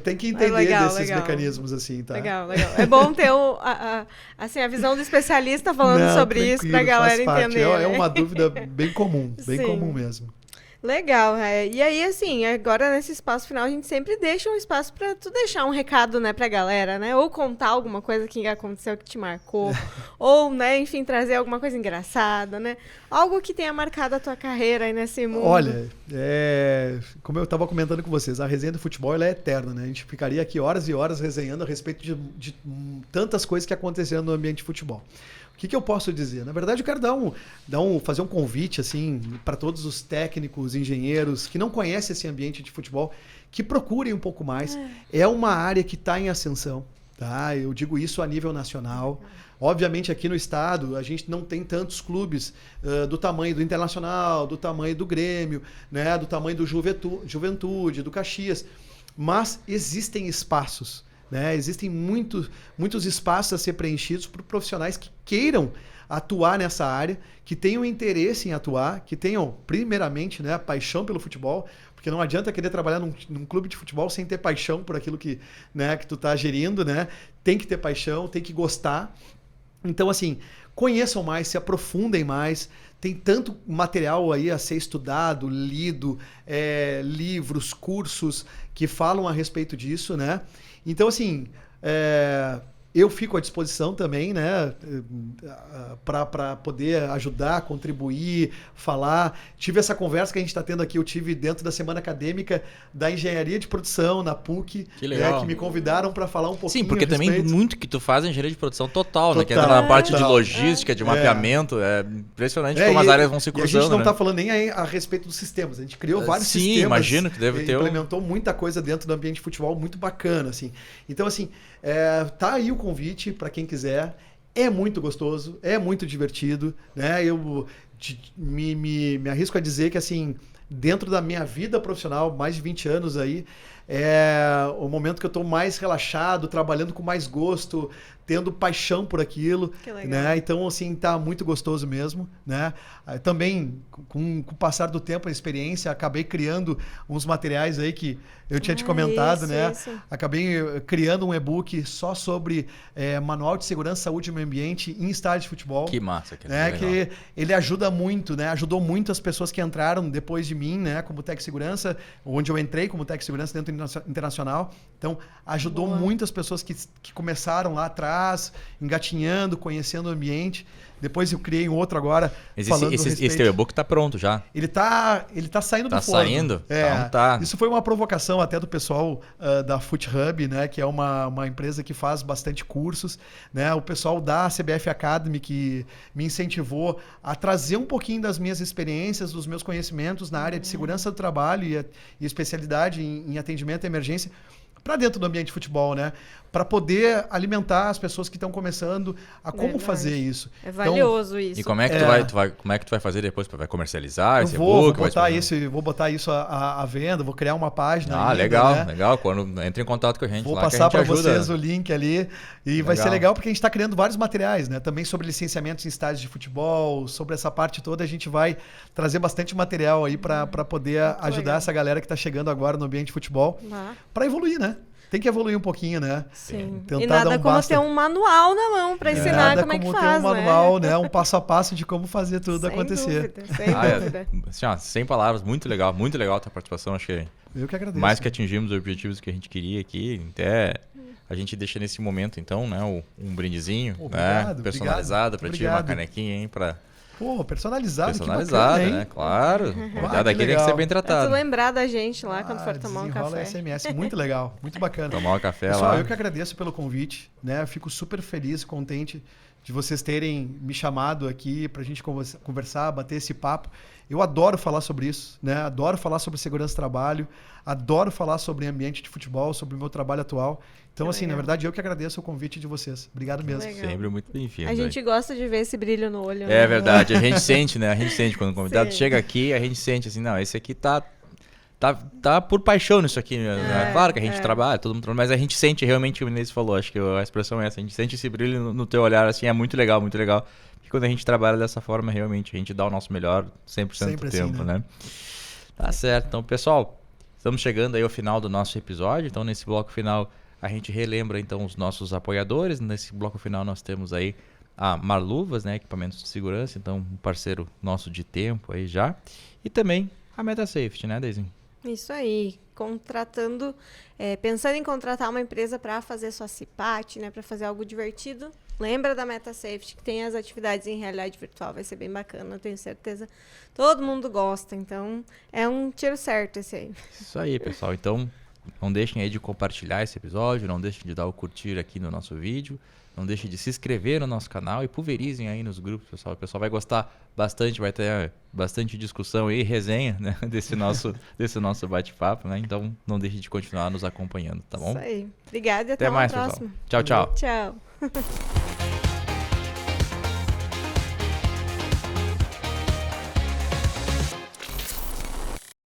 tem que entender desses mecanismos assim, tá? Legal. É bom ter a visão do especialista falando sobre isso pra galera entender. É uma dúvida bem comum, comum mesmo. Legal, E aí, assim, agora nesse espaço final, a gente sempre deixa um espaço pra tu deixar um recado, né, pra galera, né? Ou contar alguma coisa que aconteceu que te marcou, ou, né, enfim, trazer alguma coisa engraçada, né? Algo que tenha marcado a tua carreira aí nesse mundo. Olha, como eu estava comentando com vocês, a resenha do futebol ela é eterna, né? A gente ficaria aqui horas e horas resenhando a respeito de tantas coisas que aconteceram no ambiente de futebol. O que eu posso dizer? Na verdade, eu quero fazer um convite assim, para todos os técnicos, engenheiros que não conhecem esse ambiente de futebol, que procurem um pouco mais. É uma área que está em ascensão. Tá? Eu digo isso a nível nacional. Obviamente, aqui no estado, a gente não tem tantos clubes do tamanho do Internacional, do tamanho do Grêmio, né? Do tamanho do Juventude, do Caxias. Mas existem espaços, né? Existem muitos espaços a ser preenchidos por profissionais que queiram atuar nessa área, que tenham interesse em atuar, que tenham, primeiramente, né, paixão pelo futebol, porque não adianta querer trabalhar num clube de futebol sem ter paixão por aquilo que, né, que tu está gerindo, né? Tem que ter paixão, tem que gostar. Então, assim, conheçam mais, se aprofundem mais. Tem tanto material aí a ser estudado, lido, livros, cursos que falam a respeito disso, né? Então, assim, eu fico à disposição também, né, para poder ajudar, contribuir, falar. Tive essa conversa que a gente está tendo aqui, eu tive dentro da semana acadêmica da Engenharia de Produção na PUC, que legal. Que me convidaram para falar um pouquinho. Sim, porque também muito que tu faz é engenharia de produção total, né? Que entra na parte de logística, de mapeamento. É impressionante como as áreas vão se cruzando. A gente não está falando nem a respeito dos sistemas, a gente criou vários sistemas. Sim, imagino que deve ter. Implementou muita coisa dentro do ambiente de futebol muito bacana, assim. Então, assim, tá aí o convite para quem quiser. É muito gostoso, é muito divertido, né? Eu me arrisco a dizer que, assim, dentro da minha vida profissional, mais de 20 anos aí, é o momento que eu estou mais relaxado, trabalhando com mais gosto, tendo paixão por aquilo, né? Então, assim, tá muito gostoso mesmo, né? Também, com o passar do tempo, a experiência, acabei criando uns materiais aí que eu tinha te comentado, né? Isso. Acabei criando um e-book só sobre manual de segurança, saúde e meio ambiente em estádio de futebol. Que massa, né? Que ele ajuda muito, né? Ajudou muito as pessoas que entraram depois de mim, né? Como técnico de segurança, onde eu entrei como técnico de segurança dentro do Internacional. Então, ajudou muito as pessoas que começaram lá atrás, engatinhando, conhecendo o ambiente. Depois eu criei um outro agora. Esse teu e-book tá pronto já? Ele tá saindo do forno. Tá saindo? Então tá. Isso foi uma provocação até do pessoal da Foot Hub, né? Que é uma empresa que faz bastante cursos. Né? O pessoal da CBF Academy que me incentivou a trazer um pouquinho das minhas experiências, dos meus conhecimentos na área de segurança do trabalho e especialidade em atendimento à emergência para dentro do ambiente de futebol, né? Para poder alimentar as pessoas que estão começando a como fazer isso. É valioso isso. E como é que tu vai fazer depois? Vai comercializar esse e-book? Vou botar isso à venda, vou criar uma página. Ah, legal, né? Legal. Quando entra em contato com a gente, vou lá passar para ajuda. Vocês o link ali. E vai ser legal porque a gente está criando vários materiais, né? Também sobre licenciamentos em estádios de futebol, sobre essa parte toda, a gente vai trazer bastante material aí para poder ajudar essa galera que está chegando agora no ambiente de futebol para evoluir, né? Tem que evoluir um pouquinho, né? Sim. E nada como ter um manual na mão para ensinar como é que faz, ter um manual, né? Um passo a passo de como fazer tudo acontecer. Sem dúvida. Assim, sem palavras, muito legal a tua participação. Acho que eu que agradeço. Mais que atingimos os objetivos que a gente queria aqui. Até a gente deixa nesse momento, então, né? Um brindezinho, obrigado, né? Personalizado para ti, uma canequinha, hein? Personalizado, personalizado, que bacana, né? Claro. Cuidado aqui tem que ser bem tratado. Tu lembrar da gente lá quando for tomar um café. SMS, muito legal, muito bacana. Tomar um café Pessoal, lá. Eu que agradeço pelo convite, né? Eu fico super feliz e contente de vocês terem me chamado aqui pra gente conversar, bater esse papo. Eu adoro falar sobre isso, né? Adoro falar sobre segurança do trabalho, adoro falar sobre ambiente de futebol, sobre o meu trabalho atual. Então, assim, na verdade, eu que agradeço o convite de vocês. Obrigado mesmo. Sempre muito bem-vindo. A gente gosta de ver esse brilho no olho. É verdade, a gente sente, né? A gente sente quando o convidado chega aqui, a gente sente assim, não, esse aqui tá por paixão nisso aqui. Né? Claro que a gente trabalha, todo mundo trabalha, mas a gente sente realmente, o Inês falou, acho que a expressão é essa, a gente sente esse brilho no teu olhar, assim, é muito legal, muito legal. Porque quando a gente trabalha dessa forma, realmente, a gente dá o nosso melhor 100% do tempo, assim, né? Tá certo. Então, pessoal, estamos chegando aí ao final do nosso episódio. Então, nesse bloco final, a gente relembra, então, os nossos apoiadores. Nesse bloco final, nós temos aí a Marluvas, né? Equipamentos de segurança. Então, um parceiro nosso de tempo aí já. E também a MetaSafety, né, Deizinho? Isso aí, pensando em contratar uma empresa para fazer sua CIPAT, né, para fazer algo divertido, lembra da MetaSafety, que tem as atividades em realidade virtual, vai ser bem bacana, eu tenho certeza. Todo mundo gosta, então é um tiro certo esse aí. Isso aí, pessoal. Então, Não deixem aí de compartilhar esse episódio, não deixem de dar o curtir aqui no nosso vídeo, não deixem de se inscrever no nosso canal e pulverizem aí nos grupos, pessoal. O pessoal vai gostar bastante, vai ter bastante discussão e resenha, né, desse nosso bate-papo, né? Então não deixem de continuar nos acompanhando, tá bom? Isso aí. Obrigada e Até mais, uma próxima. pessoal. Tchau, tchau. Tchau.